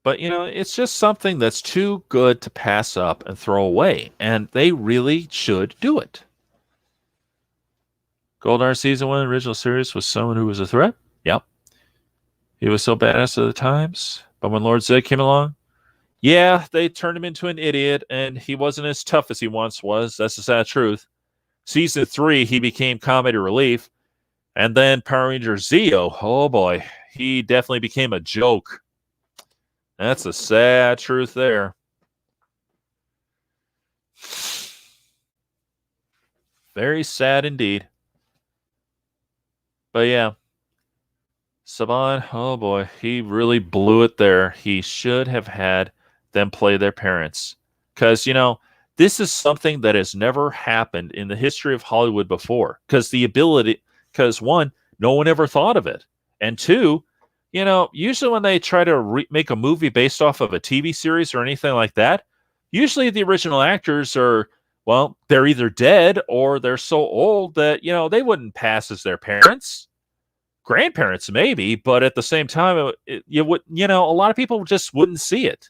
But, it's just something that's too good to pass up and throw away. And they really should do it. Goldar Season 1 original series was someone who was a threat. Yep. He was so badass at the times. But when Lord Zed came along, yeah, they turned him into an idiot. And he wasn't as tough as he once was. That's the sad truth. Season 3, he became comedy relief. And then Power Ranger Zeo, oh boy, he definitely became a joke. That's the sad truth there. Very sad indeed. But yeah, Saban, oh boy, he really blew it there. He should have had them play their parents. Because, this is something that has never happened in the history of Hollywood before. Because one, no one ever thought of it. And two, usually when they try to make a movie based off of a TV series or anything like that, usually the original actors are, well, they're either dead or they're so old that, they wouldn't pass as their parents. Grandparents, maybe, but at the same time, a lot of people just wouldn't see it.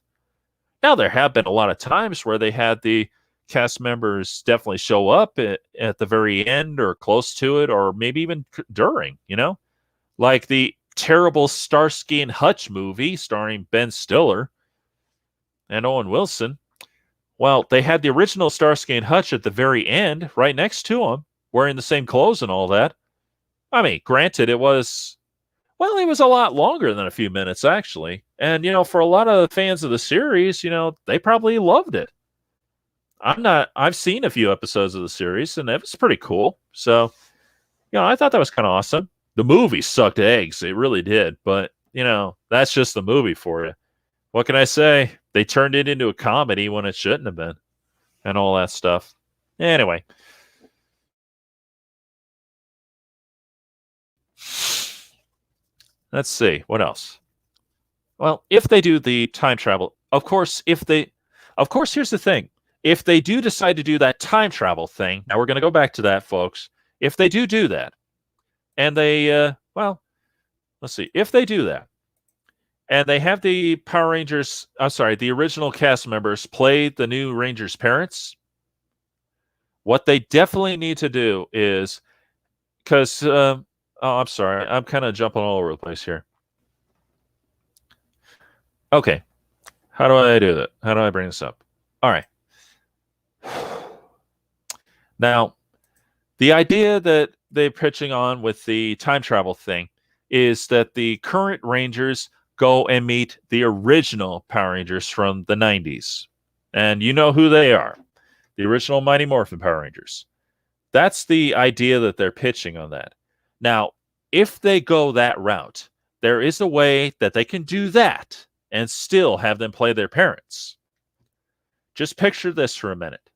Now, there have been a lot of times where they had the cast members definitely show up at the very end or close to it, or maybe even during, like the terrible Starsky and Hutch movie starring Ben Stiller and Owen Wilson. Well, they had the original Starsky and Hutch at the very end, right next to him, wearing the same clothes and all that. I mean, granted, it was a lot longer than a few minutes, actually. And, for a lot of the fans of the series, they probably loved it. I've seen a few episodes of the series, and it was pretty cool. So, I thought that was kind of awesome. The movie sucked eggs. It really did. But, that's just the movie for you. What can I say? They turned it into a comedy when it shouldn't have been. And all that stuff. Anyway. Let's see. What else? Well, if they do the time travel, of course, here's the thing. If they do decide to do that time travel thing, now we're going to go back to that, folks. If they do that, and they, let's see. If they do that, and they have the Power Rangers, the original cast members play the new Rangers' parents, what they definitely need to do is, because, I'm sorry, I'm kind of jumping all over the place here. Okay. How do I do that? How do I bring this up? All right. Now, the idea that they're pitching on with the time travel thing is that the current Rangers go and meet the original Power Rangers from the 90s. And you know who they are. The original Mighty Morphin Power Rangers. That's the idea that they're pitching on that. Now, if they go that route, there is a way that they can do that and still have them play their parents. Just picture this for a minute.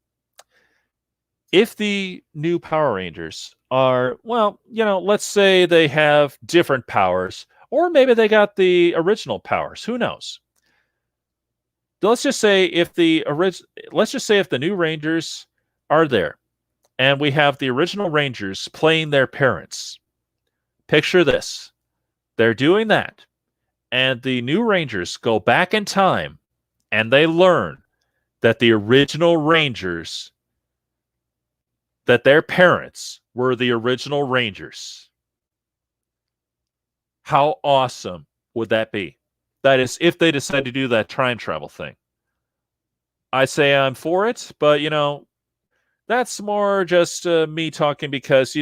If the new Power Rangers are, let's say they have different powers, or maybe they got the original powers. Who knows? let's just say if the new Rangers are there, and we have the original Rangers playing their parents. Picture this: they're doing that, and the new Rangers go back in time, and they learn that the original Rangers, that their parents were the original Rangers. How awesome would that be? That is, if they decide to do that time travel thing. I say I'm for it, but, that's more just me talking because,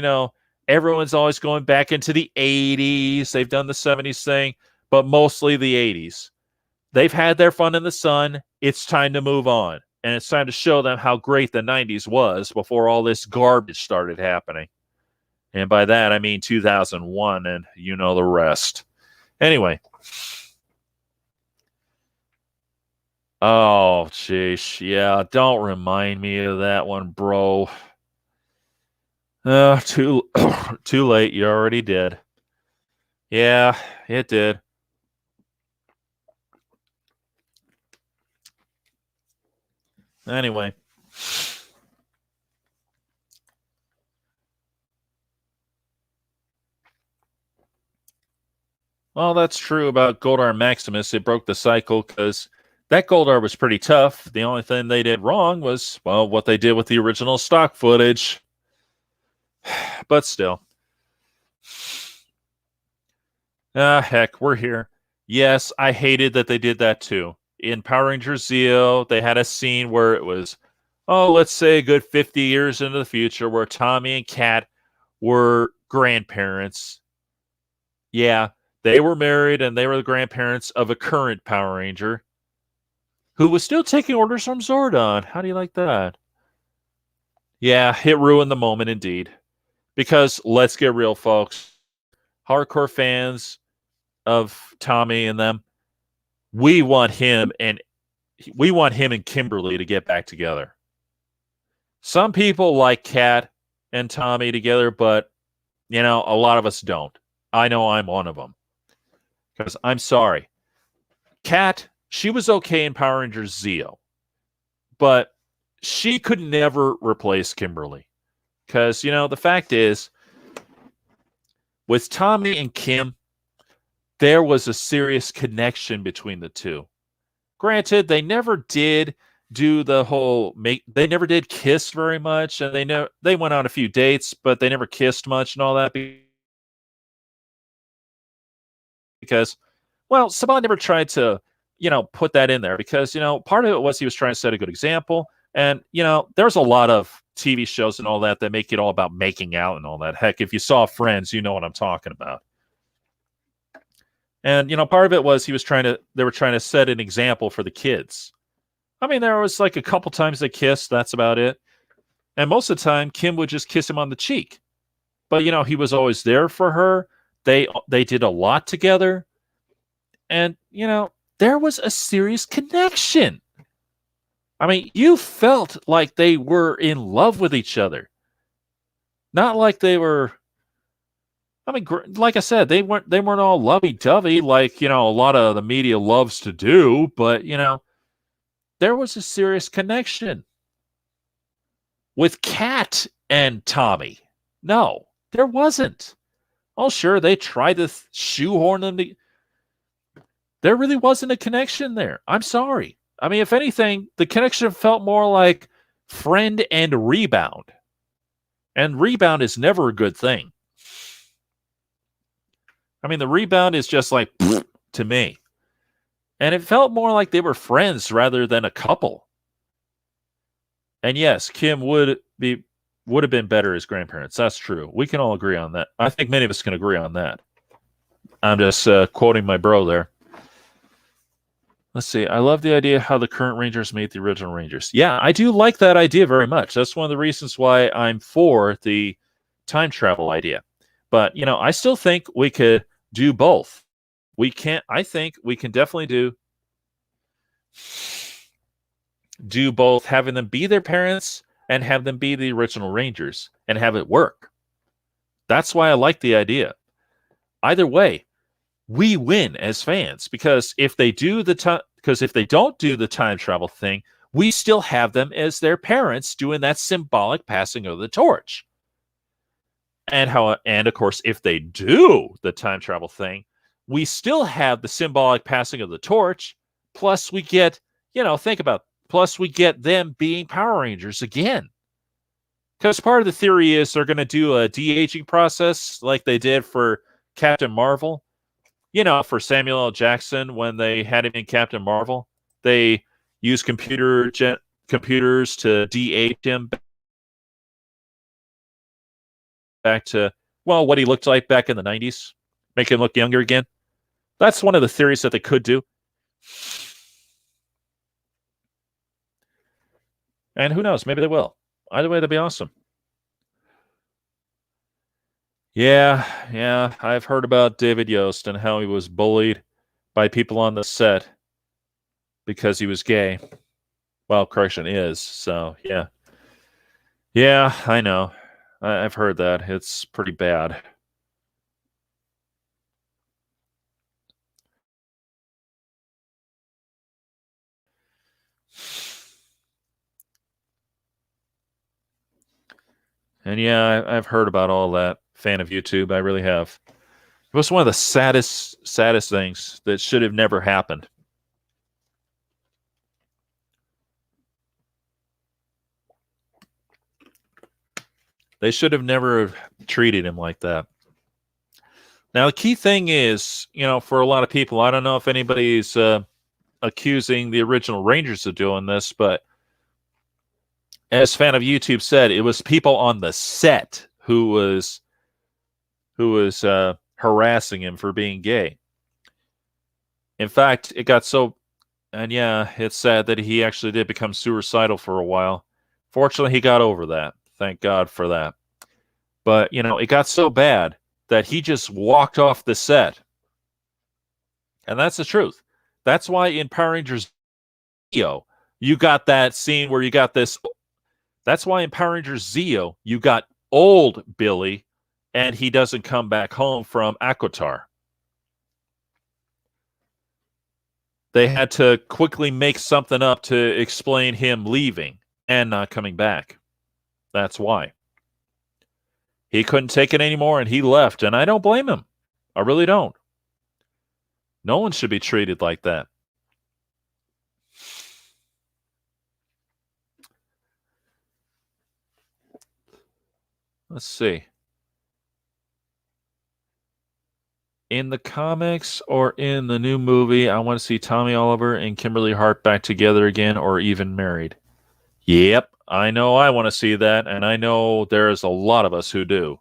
everyone's always going back into the 80s. They've done the 70s thing, but mostly the 80s. They've had their fun in the sun. It's time to move on. And it's time to show them how great the 90s was before all this garbage started happening. And by that, I mean 2001, and you know the rest. Anyway. Oh, jeez. Yeah, don't remind me of that one, bro. Too late. You already did. Yeah, it did. Anyway. Well, that's true about Goldar Maximus. It broke the cycle because that Goldar was pretty tough. The only thing they did wrong was, well, what they did with the original stock footage. But still. Heck, we're here. Yes, I hated that they did that too. In Power Rangers Zeo, they had a scene where it was, let's say a good 50 years into the future where Tommy and Kat were grandparents. Yeah, they were married and they were the grandparents of a current Power Ranger who was still taking orders from Zordon. How do you like that? Yeah, it ruined the moment indeed. Because let's get real, folks. Hardcore fans of Tommy and them, we want him and Kimberly to get back together. Some people like Kat and Tommy together, but a lot of us don't. I know I'm one of them. Because I'm sorry. Kat, she was okay in Power Rangers Zeo, but she could never replace Kimberly. Because, the fact is, with Tommy and Kim, there was a serious connection between the two. Granted, they never did do the whole they never did kiss very much, and they went on a few dates, but they never kissed much and all that because, well, Saban never tried to, put that in there because, part of it was he was trying to set a good example. And, there's a lot of TV shows and all that make it all about making out and all that. Heck, if you saw Friends, you know what I'm talking about. And, part of it was they were trying to set an example for the kids. I mean, there was like a couple times they kissed. That's about it. And most of the time, Kim would just kiss him on the cheek. But, he was always there for her. They did a lot together. And, there was a serious connection. I mean, you felt like they were in love with each other. Not like they were. I mean, like I said, they weren't all lovey-dovey like, a lot of the media loves to do, but, there was a serious connection. With Kat and Tommy. No, there wasn't. Oh, sure, they tried to shoehorn them to. There really wasn't a connection there. I'm sorry. I mean, if anything, the connection felt more like friend and rebound. And rebound is never a good thing. I mean, the rebound is just like to me. And it felt more like they were friends rather than a couple. And yes, Kim would have been better as grandparents. That's true. We can all agree on that. I think many of us can agree on that. I'm just quoting my bro there. Let's see. I love the idea how the current Rangers meet the original Rangers. Yeah, I do like that idea very much. That's one of the reasons why I'm for the time travel idea. But, I still think we could do both. I think we can definitely do both, having them be their parents and have them be the original Rangers and have it work. That's why I like the idea. Either way, we win as fans because if they do Because if they don't do the time travel thing, we still have them as their parents doing that symbolic passing of the torch. And of course, if they do the time travel thing, we still have the symbolic passing of the torch. Plus, we get, think about, plus we get them being Power Rangers again. Because part of the theory is they're going to do a de-aging process like they did for Captain Marvel. For Samuel L. Jackson, when they had him in Captain Marvel, they used computers to de-age him back to, what he looked like back in the 90s. Make him look younger again. That's one of the theories that they could do. And who knows? Maybe they will. Either way, that'd be awesome. Yeah. I've heard about David Yost and how he was bullied by people on the set because he was gay. Well, correction is. So, yeah. Yeah, I know. I've heard that. It's pretty bad. And yeah, I've heard about all that. Fan of YouTube, I really have. It was one of the saddest things that should have never happened. They should have never treated him like that. Now, the key thing is, for a lot of people, I don't know if anybody's accusing the original Rangers of doing this, but as Fan of YouTube said, it was people on the set who was harassing him for being gay. In fact, it got so, and yeah, it's sad that he actually did become suicidal for a while. Fortunately, he got over that. Thank God for that. But, it got so bad that he just walked off the set. And that's the truth. That's why in Power Rangers Zeo, you got that scene where you got this. That's why in Power Rangers Zeo, you got old Billy, and he doesn't come back home from Aquitar. They had to quickly make something up to explain him leaving and not coming back. That's why. He couldn't take it anymore, and he left, and I don't blame him. I really don't. No one should be treated like that. Let's see. In the comics or in the new movie, I want to see Tommy Oliver and Kimberly Hart back together again or even married. Yep, I know I want to see that, and I know there's a lot of us who do.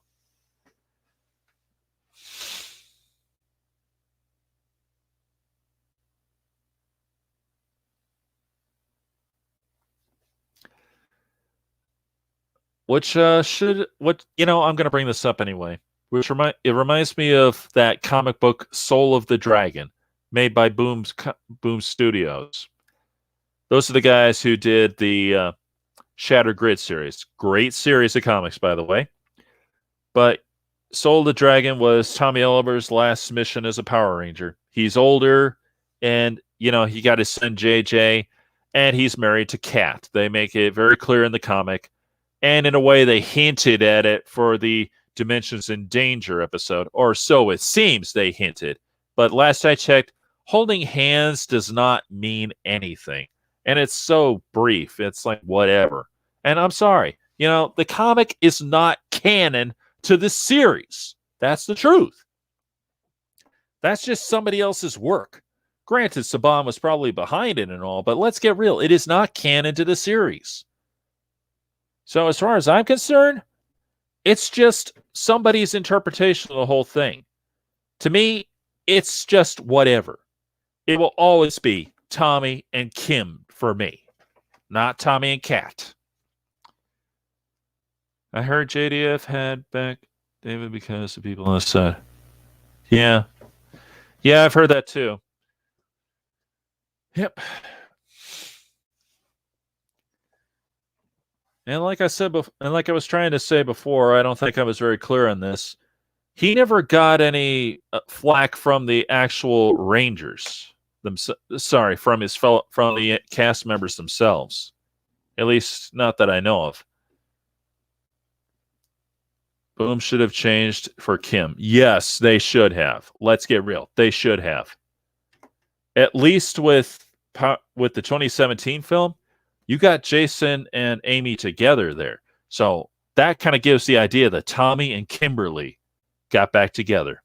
Which I'm going to bring this up anyway. It reminds me of that comic book Soul of the Dragon, made by Boom Studios. Those are the guys who did the Shattered Grid series. Great series of comics, by the way. But Soul of the Dragon was Tommy Oliver's last mission as a Power Ranger. He's older, and he got his son JJ, and he's married to Kat. They make it very clear in the comic. And in a way, they hinted at it for the Dimensions in Danger episode, or so it seems they hinted. But last I checked, holding hands does not mean anything. And it's so brief. It's like, whatever. And I'm sorry. The comic is not canon to the series. That's the truth. That's just somebody else's work. Granted, Saban was probably behind it and all, but let's get real. It is not canon to the series. So as far as I'm concerned, it's just somebody's interpretation of the whole thing. To me, it's just whatever. It will always be Tommy and Kim for me, not Tommy and Kat. I heard JDF had back David because the people on the set. Yeah. Yeah, I've heard that too. Yep. And like I said, and like I was trying to say before, I don't think I was very clear on this. He never got any flack from the actual Rangers. from the cast members themselves. At least, not that I know of. Boom should have changed for Kim. Yes, they should have. Let's get real. They should have. At least with the 2017 film, you got Jason and Amy together there. So that kind of gives the idea that Tommy and Kimberly got back together.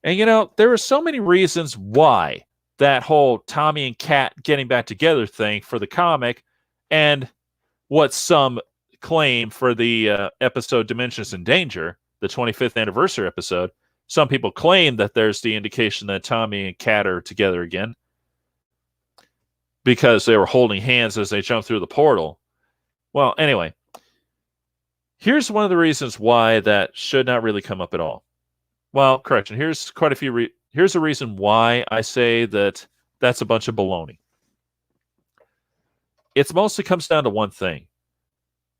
And, there are so many reasons why that whole Tommy and Kat getting back together thing for the comic and what some claim for the episode Dimensions in Danger, the 25th anniversary episode, some people claim that there's the indication that Tommy and Kat are together again because they were holding hands as they jumped through the portal. Well, anyway, here's one of the reasons why that should not really come up at all. Well, correction, here's quite a few here's a reason why I say that that's a bunch of baloney. It mostly comes down to one thing.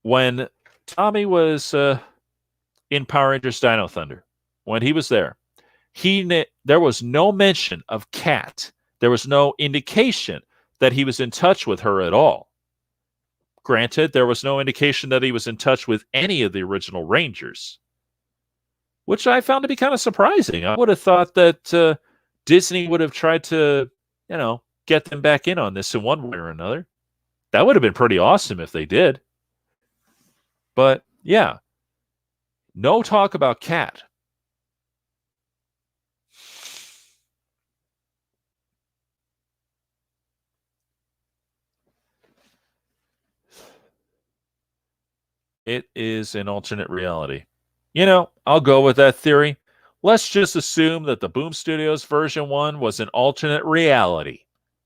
When Tommy was in Power Rangers Dino Thunder, when he was there, there was no mention of Kat. There was no indication that he was in touch with her at all. Granted, there was no indication that he was in touch with any of the original Rangers, which I found to be kind of surprising. I would have thought that Disney would have tried to, get them back in on this in one way or another. That would have been pretty awesome if they did. But, yeah, no talk about Kat. It is an alternate reality. I'll go with that theory. Let's just assume that the Boom Studios version 1 was an alternate reality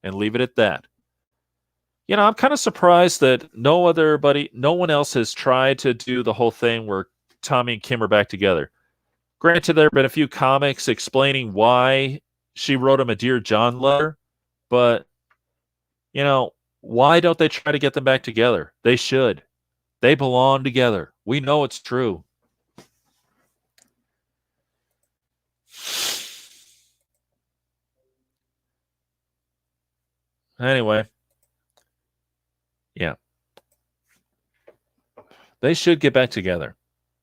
and leave it at that. I'm kind of surprised that no one else has tried to do the whole thing where Tommy and Kim are back together. Granted, there have been a few comics explaining why she wrote him a Dear John letter, but, why don't they try to get them back together? They should. They belong together. We know it's true. Anyway. Yeah. They should get back together.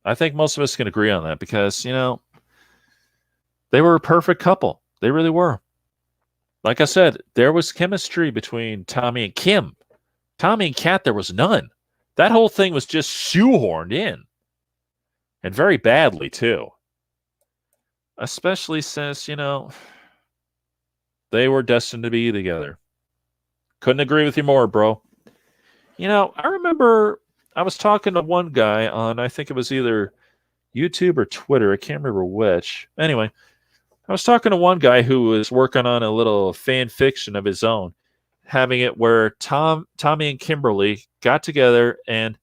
I think most of us can agree on that because, they were a perfect couple. They really were. Like I said, there was chemistry between Tommy and Kim. Tommy and Kat, there was none. That whole thing was just shoehorned in. And very badly, too. Especially since, they were destined to be together. Couldn't agree with you more, bro. I remember I was talking to one guy on, I think it was either YouTube or Twitter. I can't remember which. Anyway, I was talking to one guy who was working on a little fan fiction of his own, having it where Tommy and Kimberly got together and,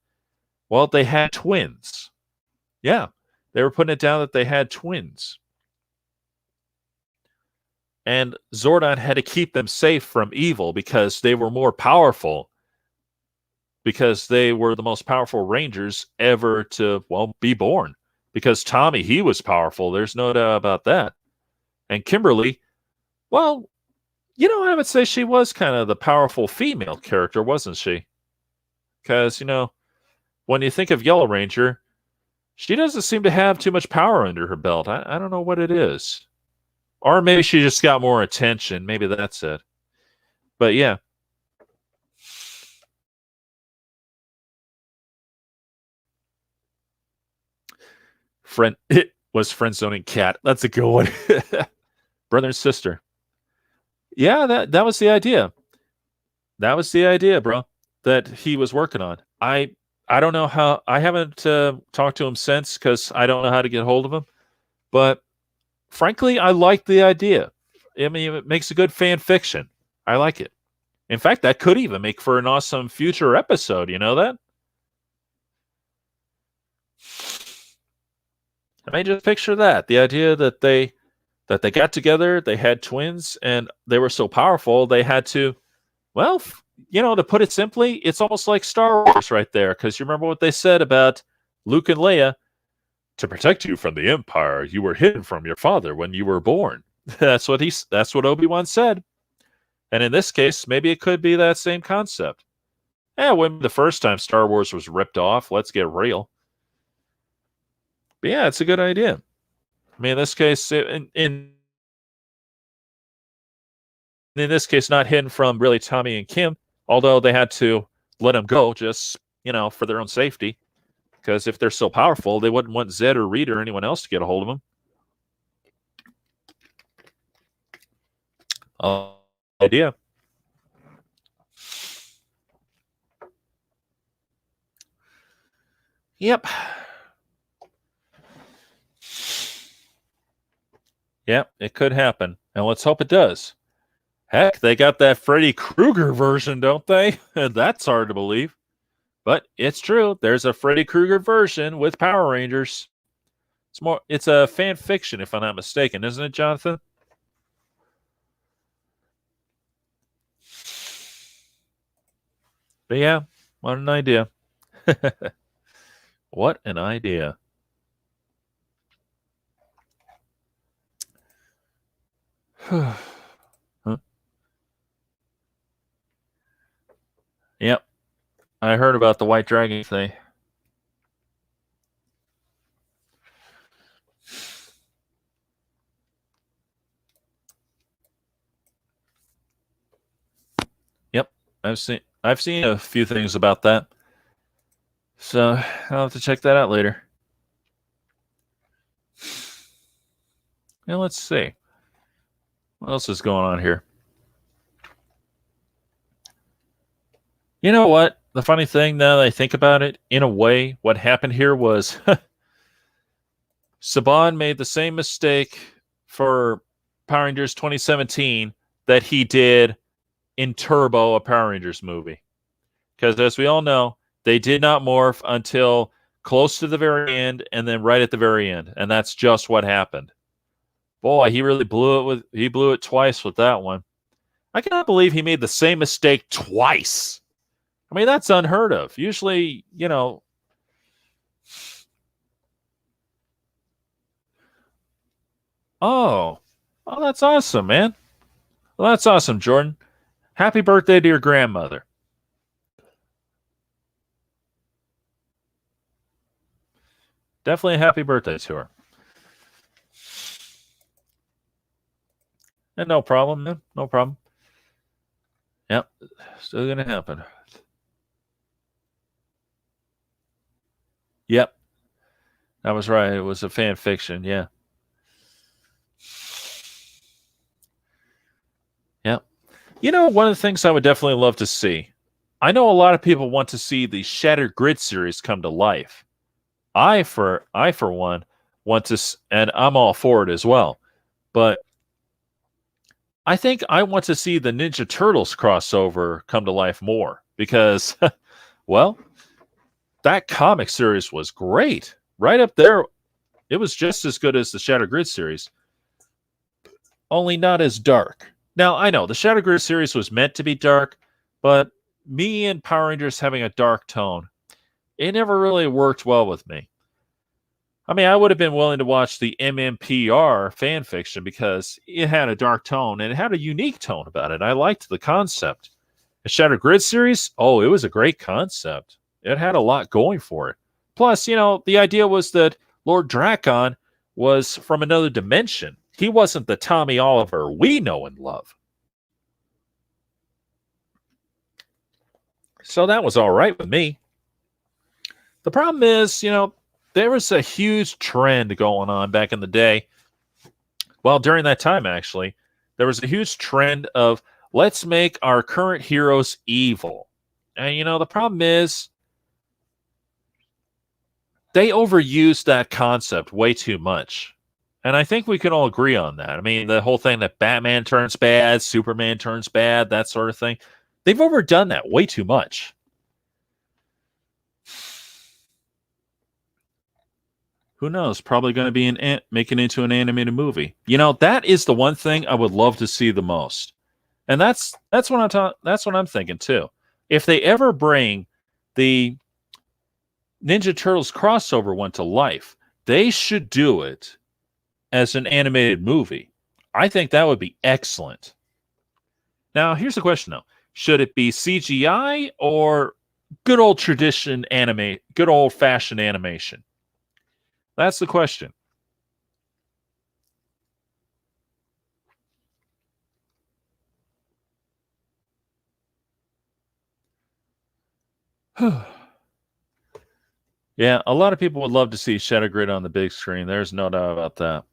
well, they had twins. Yeah, they were putting it down that they had twins. And Zordon had to keep them safe from evil because they were more powerful. Because they were the most powerful Rangers ever to, be born. Because Tommy, he was powerful. There's no doubt about that. And Kimberly, I would say she was kind of the powerful female character, wasn't she? Because, when you think of Yellow Ranger, she doesn't seem to have too much power under her belt. I don't know what it is. Or maybe she just got more attention. Maybe that's it. But yeah. It was friend zoning Kat. That's a good one. Brother and sister. Yeah, that was the idea. That was the idea, bro, that he was working on. I don't know how. I haven't talked to him since because I don't know how to get hold of him. But frankly, I like the idea. I mean, it makes a good fan fiction. I like it. In fact, that could even make for an awesome future episode. You know that? I mean, just picture that. The idea that they got together, they had twins, and they were so powerful, they had to, to put it simply, it's almost like Star Wars right there, because you remember what they said about Luke and Leia? To protect you from the Empire, you were hidden from your father when you were born. That's what Obi-Wan said. And in this case, maybe it could be that same concept. When the first time Star Wars was ripped off, let's get real. But yeah, it's a good idea. I mean, in this case, in this case, not hidden from really Tommy and Kim, although they had to let him go just, for their own safety. Because if they're so powerful, they wouldn't want Zed or Reed or anyone else to get a hold of them. Idea. Yep. Yep, it could happen. And let's hope it does. Heck, they got that Freddy Krueger version, don't they? That's hard to believe. But it's true. There's a Freddy Krueger version with Power Rangers. It's a fan fiction, if I'm not mistaken, isn't it, Jonathan? But yeah, what an idea. What an idea. Huh. Yep. I heard about the White Dragon thing. Yep. I've seen a few things about that. So I'll have to check that out later. Now let's see. What else is going on here? You know what? The funny thing, now that I think about it, in a way, what happened here was Saban made the same mistake for Power Rangers 2017 that he did in Turbo, a Power Rangers movie. Because as we all know, they did not morph until close to the very end and then right at the very end. And that's just what happened. Boy, he really blew it twice with that one. I cannot believe he made the same mistake twice. I mean, that's unheard of. Usually, Oh, that's awesome, man. Well, that's awesome, Jordan. Happy birthday to your grandmother. Definitely a happy birthday to her. And no problem, man. No problem. Yep. Still going to happen. Yep. That was right. It was a fan fiction. Yeah. Yep. One of the things I would definitely love to see. I know a lot of people want to see the Shattered Grid series come to life. I for one want to, and I'm all for it as well. But I think I want to see the Ninja Turtles crossover come to life more because, well, that comic series was great. Right up there. It was just as good as the Shattered Grid series, only not as dark. Now, I know the Shattered Grid series was meant to be dark, but me and Power Rangers having a dark tone, it never really worked well with me. I mean, I would have been willing to watch the MMPR fan fiction because it had a dark tone and it had a unique tone about it. I liked the concept. The Shattered Grid series, it was a great concept. It had a lot going for it. Plus, the idea was that Lord Drakon was from another dimension. He wasn't the Tommy Oliver we know and love. So that was all right with me. The problem is, there was a huge trend going on back in the day. Well, during that time, actually, there was a huge trend of let's make our current heroes evil. And, the problem is they overused that concept way too much. And I think we can all agree on that. I mean, the whole thing that Batman turns bad, Superman turns bad, that sort of thing. They've overdone that way too much. Who knows? Probably going to be making into an animated movie. That is the one thing I would love to see the most. And that's what I'm thinking too. If they ever bring the Ninja Turtles crossover one to life, they should do it as an animated movie. I think that would be excellent. Now, here's the question, though. Should it be CGI or good old-fashioned animation? That's the question. Yeah, a lot of people would love to see Shadow Grid on the big screen. There's no doubt about that.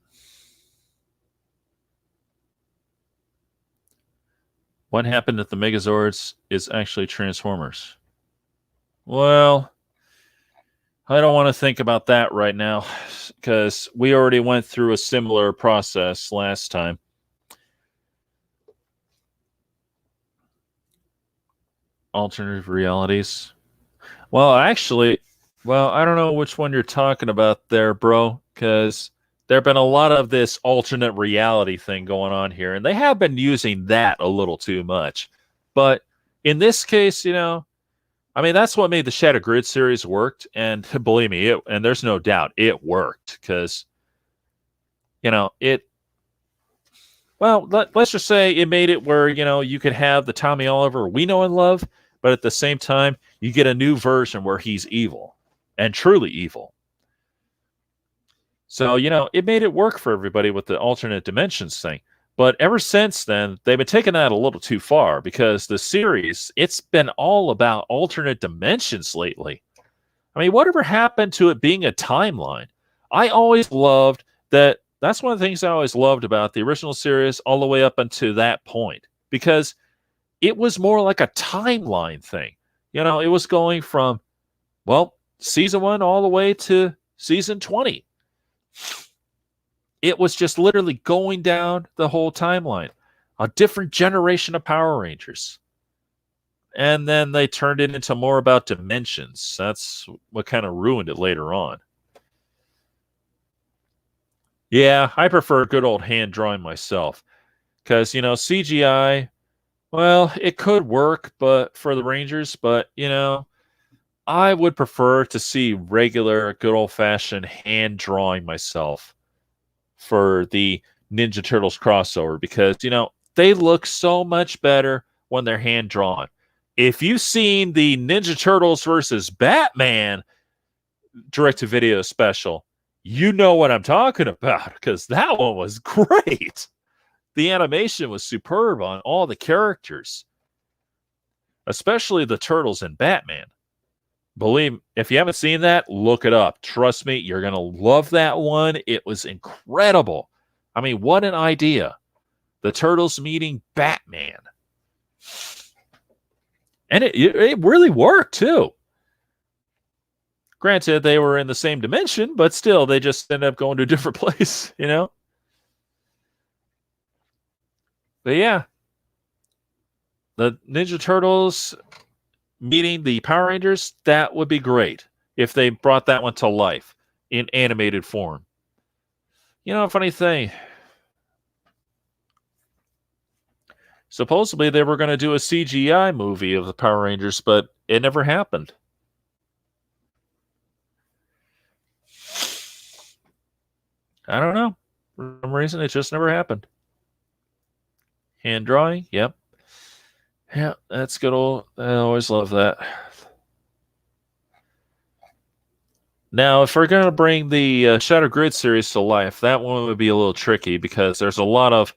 What happened at the Megazords is actually Transformers. Well, I don't want to think about that right now because we already went through a similar process last time. Alternative realities. Well, actually, I don't know which one you're talking about there, bro, because there have been a lot of this alternate reality thing going on here, and they have been using that a little too much. But in this case, I mean, that's what made the Shadow Grid series worked, and believe me, and there's no doubt it worked because, let's just say it made it where, you could have the Tommy Oliver we know and love, but at the same time, you get a new version where he's evil and truly evil. So, it made it work for everybody with the alternate dimensions thing. But ever since then, they've been taking that a little too far because the series, it's been all about alternate dimensions lately. I mean, whatever happened to it being a timeline? I always loved that. That's one of the things I always loved about the original series all the way up until that point, because it was more like a timeline thing. It was going from, season 1 all the way to season 20. It was just literally going down the whole timeline. A different generation of Power Rangers. And then they turned it into more about dimensions. That's what kind of ruined it later on. Yeah, I prefer good old hand drawing myself. Because, CGI, it could work but for the Rangers, but, I would prefer to see regular, good old-fashioned hand drawing myself for the Ninja Turtles crossover because, they look so much better when they're hand drawn. If you've seen the Ninja Turtles versus Batman direct-to-video special, you know what I'm talking about because that one was great. The animation was superb on all the characters, especially the Turtles and Batman. Believe me, if you haven't seen that, look it up. Trust me, you're going to love that one. It was incredible. I mean, what an idea. The Turtles meeting Batman. And it really worked, too. Granted, they were in the same dimension, but still, they just ended up going to a different place, But yeah. The Ninja Turtles meeting the Power Rangers, that would be great if they brought that one to life in animated form. A funny thing. Supposedly they were going to do a CGI movie of the Power Rangers, but it never happened. I don't know. For some reason, it just never happened. Hand drawing, yep. Yeah, that's good old. I always love that. Now, if we're going to bring the Shadow Grid series to life, that one would be a little tricky because there's a lot of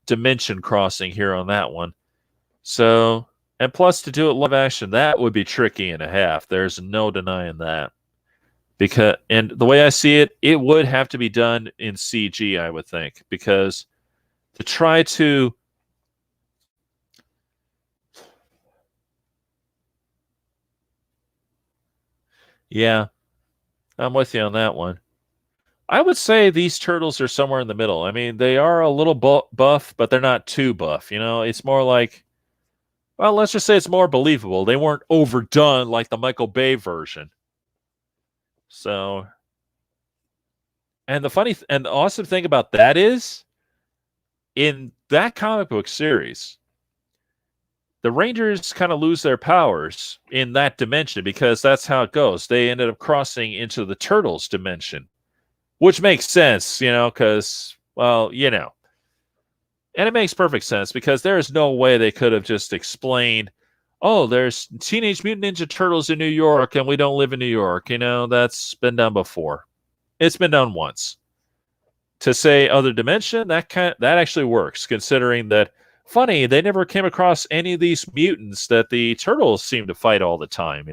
dimension crossing here on that one. So, and plus to do it live action, that would be tricky and a half. There's no denying that. And the way I see it, it would have to be done in CG, I would think, because to try to yeah, I'm with you on that one. I would say these turtles are somewhere in the middle. I mean, they are a little buff, but they're not too buff. It's more like, let's just say it's more believable. They weren't overdone like the Michael Bay version. So, and the awesome thing about that is, in that comic book series, the Rangers kind of lose their powers in that dimension because that's how it goes. They ended up crossing into the Turtles dimension, which makes sense, because, And it makes perfect sense because there is no way they could have just explained, oh, there's Teenage Mutant Ninja Turtles in New York and we don't live in New York. That's been done before. It's been done once. To say other dimension, that actually works, considering that, funny, they never came across any of these mutants that the turtles seem to fight all the time,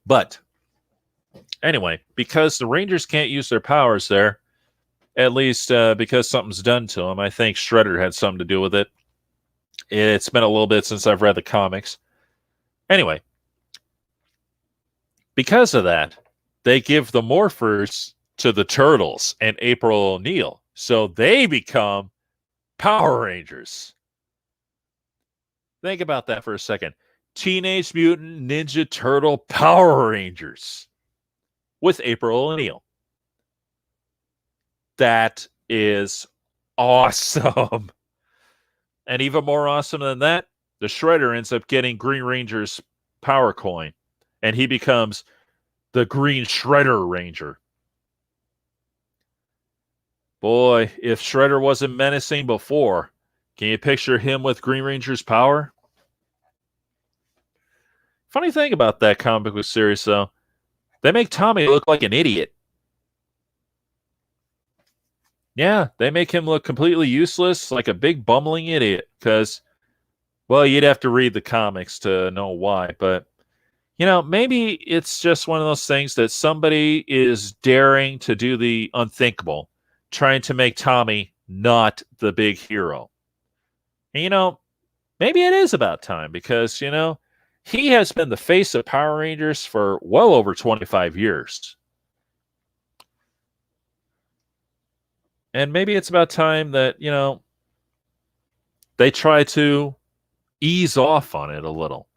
But anyway, because the Rangers can't use their powers there, at least because something's done to them, I think Shredder had something to do with it. It's been a little bit since I've read the comics. Anyway, because of that, they give the morphers to the Turtles and April O'Neil. So they become Power Rangers. Think about that for a second. Teenage Mutant Ninja Turtle Power Rangers with April O'Neil. That is awesome. And even more awesome than that, the Shredder ends up getting Green Ranger's power coin, and he becomes the Green Shredder Ranger. Boy, if Shredder wasn't menacing before, can you picture him with Green Ranger's power? Funny thing about that comic book series, though, they make Tommy look like an idiot. Yeah, they make him look completely useless, like a big bumbling idiot, because, well, you'd have to read the comics to know why, but, maybe it's just one of those things that somebody is daring to do the unthinkable, trying to make Tommy not the big hero. And, maybe it is about time, because, he has been the face of Power Rangers for well over 25 years. And maybe it's about time that, they try to ease off on it a little.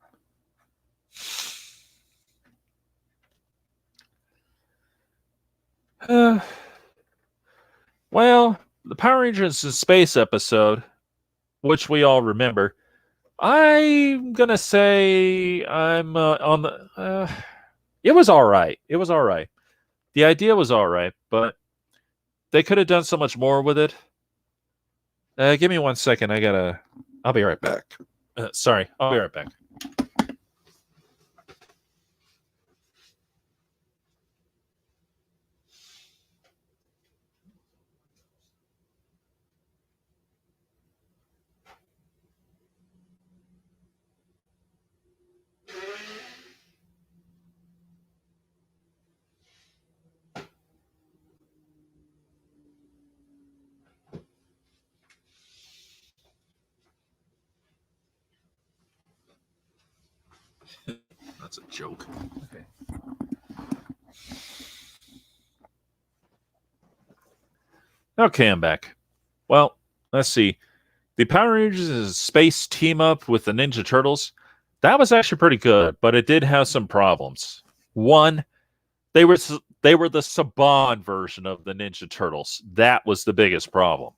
Well, the Power Rangers in Space episode, which we all remember, I'm going to say I'm on the... it was all right. It was all right. The idea was all right, but they could have done so much more with it. Give me 1 second. I'll be right back. Sorry, I'll be right back. That's a joke. Okay. Okay, I'm back. Well, let's see. The Power Rangers space team up with the Ninja Turtles. That was actually pretty good, but it did have some problems. One, they were the Saban version of the Ninja Turtles. That was the biggest problem.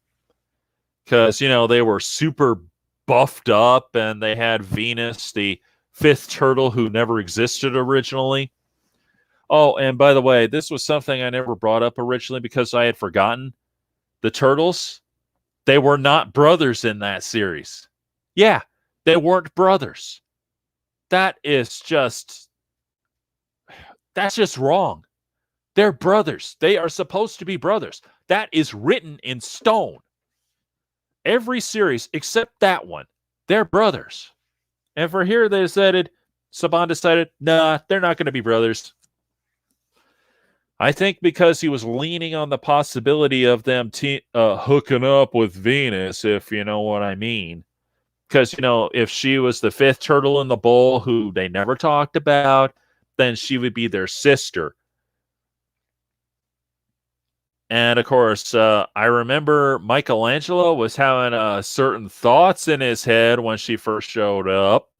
Because, they were super buffed up and they had Venus, the fifth turtle who never existed originally. Oh, and by the way, this was something I never brought up originally because I had forgotten. The Turtles, they were not brothers in that series. Yeah, they weren't brothers. That's just wrong. They're brothers. They are supposed to be brothers. That is written in stone. Every series except that one, they're brothers. And for here, they decided, Saban decided, nah, they're not going to be brothers. I think because he was leaning on the possibility of them hooking up with Venus, if you know what I mean. Because, if she was the fifth turtle in the bowl who they never talked about, then she would be their sister. And, of course, I remember Michelangelo was having certain thoughts in his head when she first showed up.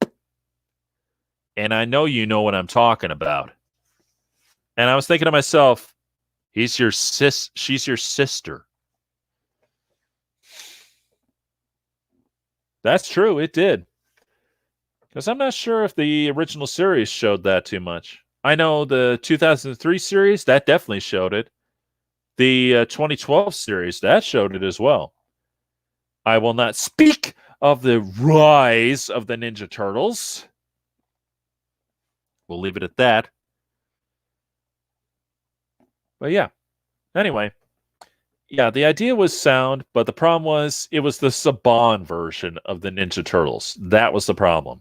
And I know you know what I'm talking about. And I was thinking to myself, she's your sister. That's true, it did. Because I'm not sure if the original series showed that too much. I know the 2003 series, that definitely showed it. The 2012 series, that showed it as well. I will not speak of the rise of the Ninja Turtles. We'll leave it at that. But yeah, anyway. Yeah, the idea was sound, but the problem was it was the Saban version of the Ninja Turtles. That was the problem.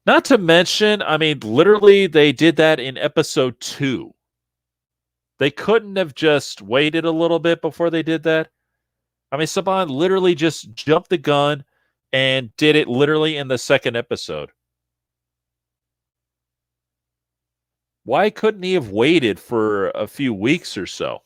Not to mention, I mean, literally, they did that in episode 2. They couldn't have just waited a little bit before they did that. I mean, Saban literally just jumped the gun and did it literally in the second episode. Why couldn't he have waited for a few weeks or so?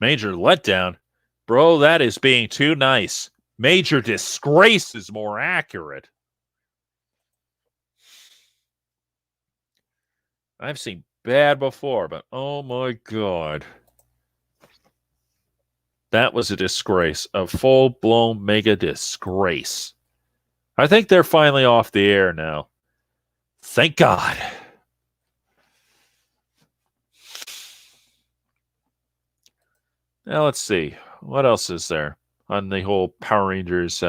Major letdown? Bro, that is being too nice. Major disgrace is more accurate. I've seen bad before, but oh my god. That was a disgrace. A full-blown mega disgrace. I think they're finally off the air now. Thank God. Now let's see. What else is there on the whole Power Rangers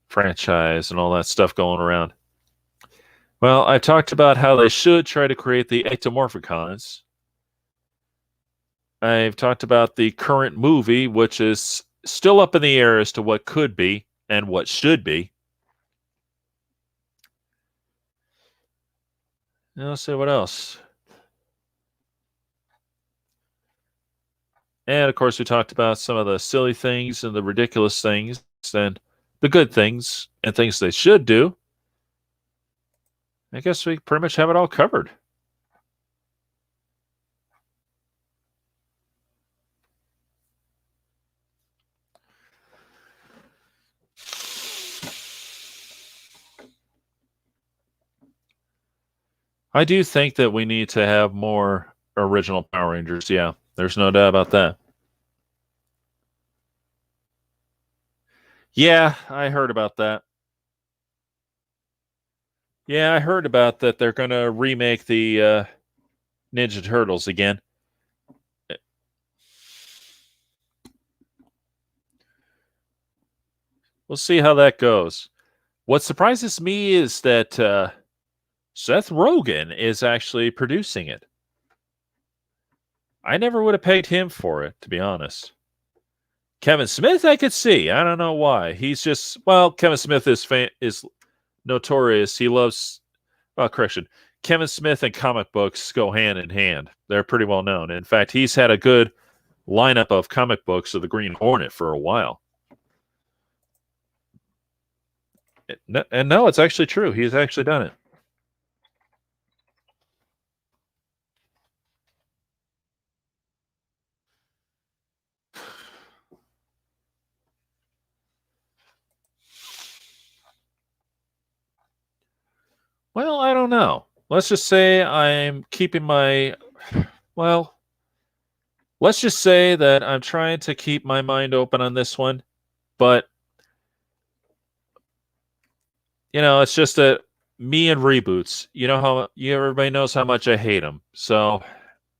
franchise and all that stuff going around? Well, I talked about how they should try to create the Ectomorphicons. I've talked about the current movie, which is still up in the air as to what could be and what should be. Now let's see what else. And of course, we talked about some of the silly things and the ridiculous things and the good things and things they should do. I guess we pretty much have it all covered. I do think that we need to have more original Power Rangers. Yeah, there's no doubt about that. Yeah, I heard about that. Yeah, I heard about that. They're going to remake the Ninja Turtles again. We'll see how that goes. What surprises me is that Seth Rogen is actually producing it. I never would have pegged him for it, to be honest. Kevin Smith, I could see. I don't know why. He's just, well, Kevin Smith is notorious. He loves, well, correction. Kevin Smith and comic books go hand in hand. They're pretty well known. In fact, he's had a good lineup of comic books of the Green Hornet for a while. And no, it's actually true. He's actually done it. Well, I don't know. Let's just say I'm keeping my, well, let's just say that I'm trying to keep my mind open on this one, but you know, it's just that me and reboots. You know how everybody knows how much I hate them, so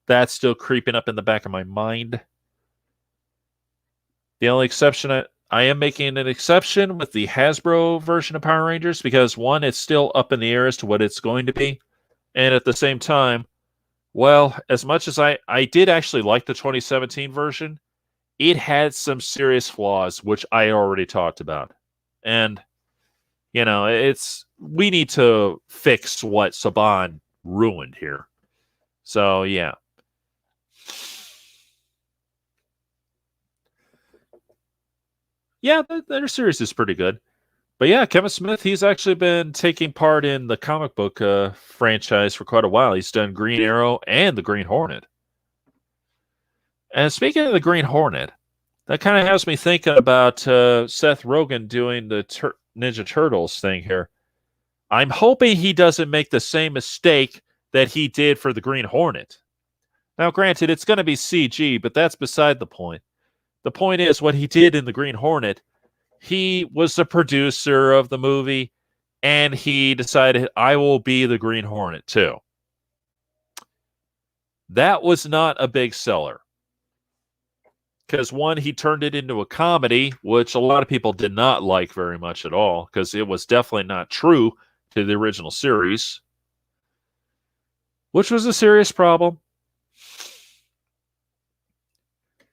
that's still creeping up in the back of my mind. The only exception I am making an exception with the Hasbro version of Power Rangers because one, it's still up in the air as to what it's going to be, and at the same time, well, as much as I did actually like the 2017 version, it had some serious flaws, which I already talked about. And, you know, we need to fix what Saban ruined here. So, yeah. Yeah, their series is pretty good. But yeah, Kevin Smith, he's actually been taking part in the comic book franchise for quite a while. He's done Green Arrow and the Green Hornet. And speaking of the Green Hornet, that kind of has me thinking about Seth Rogen doing the Ninja Turtles thing here. I'm hoping he doesn't make the same mistake that he did for the Green Hornet. Now, granted, it's going to be CG, but that's beside the point. The point is what he did in The Green Hornet. He was the producer of the movie, and he decided, I will be the Green Hornet too. That was not a big seller. Because one, he turned it into a comedy, which a lot of people did not like very much at all, because it was definitely not true to the original series, which was a serious problem.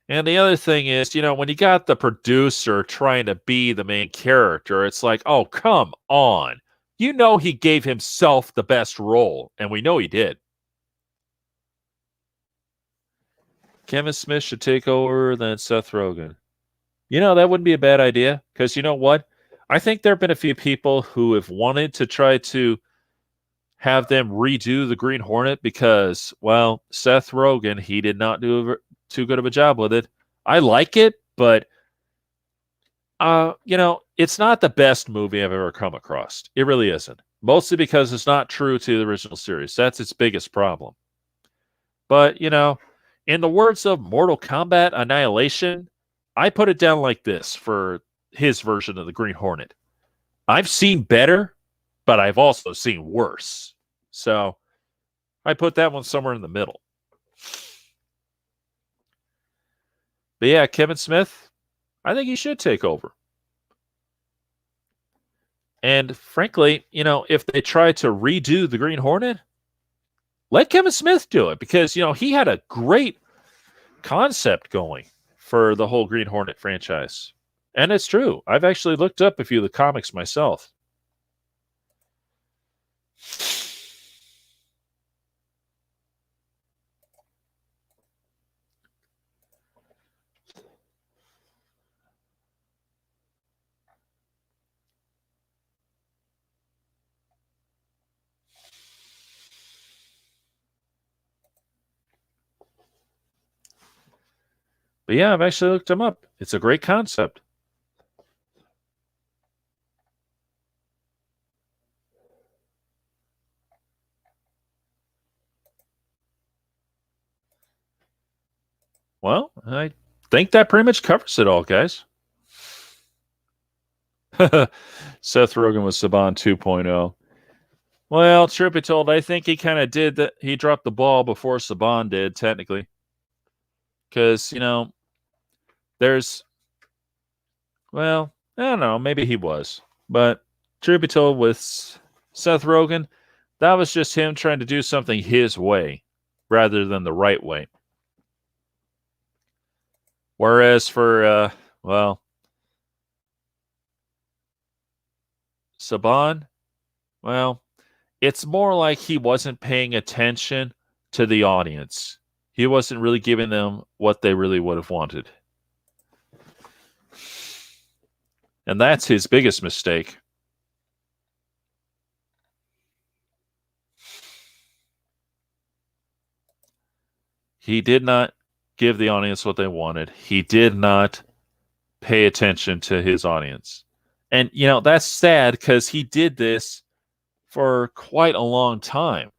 And the other thing is, when you got the producer trying to be the main character, it's like, oh, come on. He gave himself the best role, and we know he did. Kevin Smith should take over than Seth Rogen. That wouldn't be a bad idea, because you know what? I think there have been a few people who have wanted to try to have them redo the Green Hornet because, well, Seth Rogen, he did not do too good of a job with it. I like it, but it's not the best movie I've ever come across. It really isn't. Mostly because it's not true to the original series. That's its biggest problem. But, in the words of Mortal Kombat Annihilation, I put it down like this for his version of the Green Hornet. I've seen better, but I've also seen worse. So I put that one somewhere in the middle. But yeah, Kevin Smith, I think he should take over. And frankly, if they try to redo the Green Hornet, let Kevin Smith do it because, he had a great concept going for the whole Green Hornet franchise. And it's true. I've actually looked up a few of the comics myself. But yeah, I've actually looked them up. It's a great concept. Well, I think that pretty much covers it all, guys. Seth Rogen was Saban 2.0. Well, truth be told, I think he kind of did that. He dropped the ball before Saban did, technically. Because, there's, well, I don't know, maybe he was. But truth be told, with Seth Rogen, that was just him trying to do something his way rather than the right way. Whereas for, Saban, well, it's more like he wasn't paying attention to the audience. He wasn't really giving them what they really would have wanted. And that's his biggest mistake. He did not give the audience what they wanted. He did not pay attention to his audience. And, that's sad because he did this for quite a long time.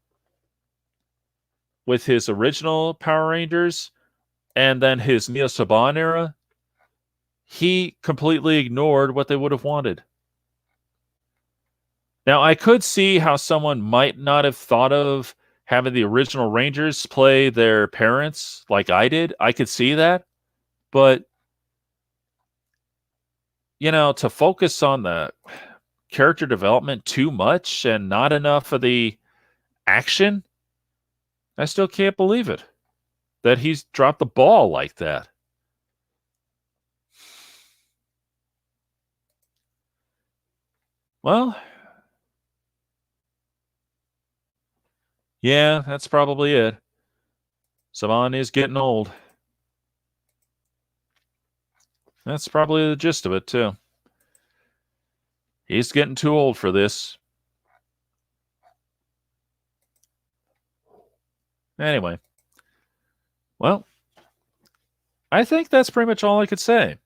With his original Power Rangers and then his Neo Saban era, he completely ignored what they would have wanted. Now, I could see how someone might not have thought of having the original Rangers play their parents like I did. I could see that. But, to focus on the character development too much and not enough of the action, I still can't believe it. That he's dropped the ball like that. Well, yeah, that's probably it. Saban is getting old. That's probably the gist of it, too. He's getting too old for this. Anyway. Well, I think that's pretty much all I could say.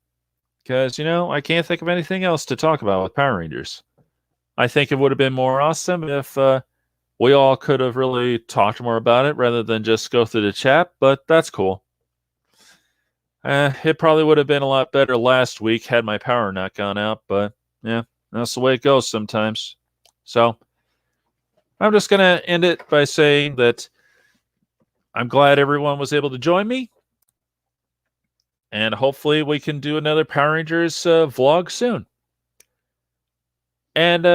Because, I can't think of anything else to talk about with Power Rangers. I think it would have been more awesome if we all could have really talked more about it rather than just go through the chat, but that's cool. It probably would have been a lot better last week had my power not gone out, but yeah, that's the way it goes sometimes. So I'm just going to end it by saying that I'm glad everyone was able to join me. And hopefully we can do another Power Rangers vlog soon. And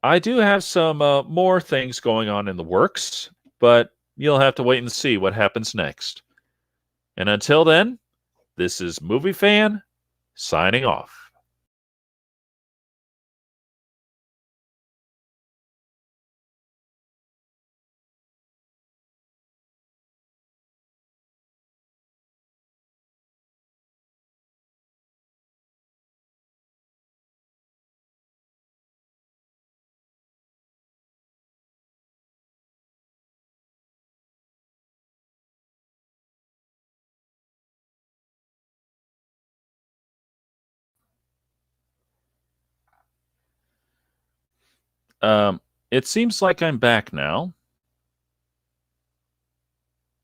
I do have some more things going on in the works, but you'll have to wait and see what happens next. And until then, this is Movie Fan signing off. It seems like I'm back now.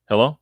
Hello?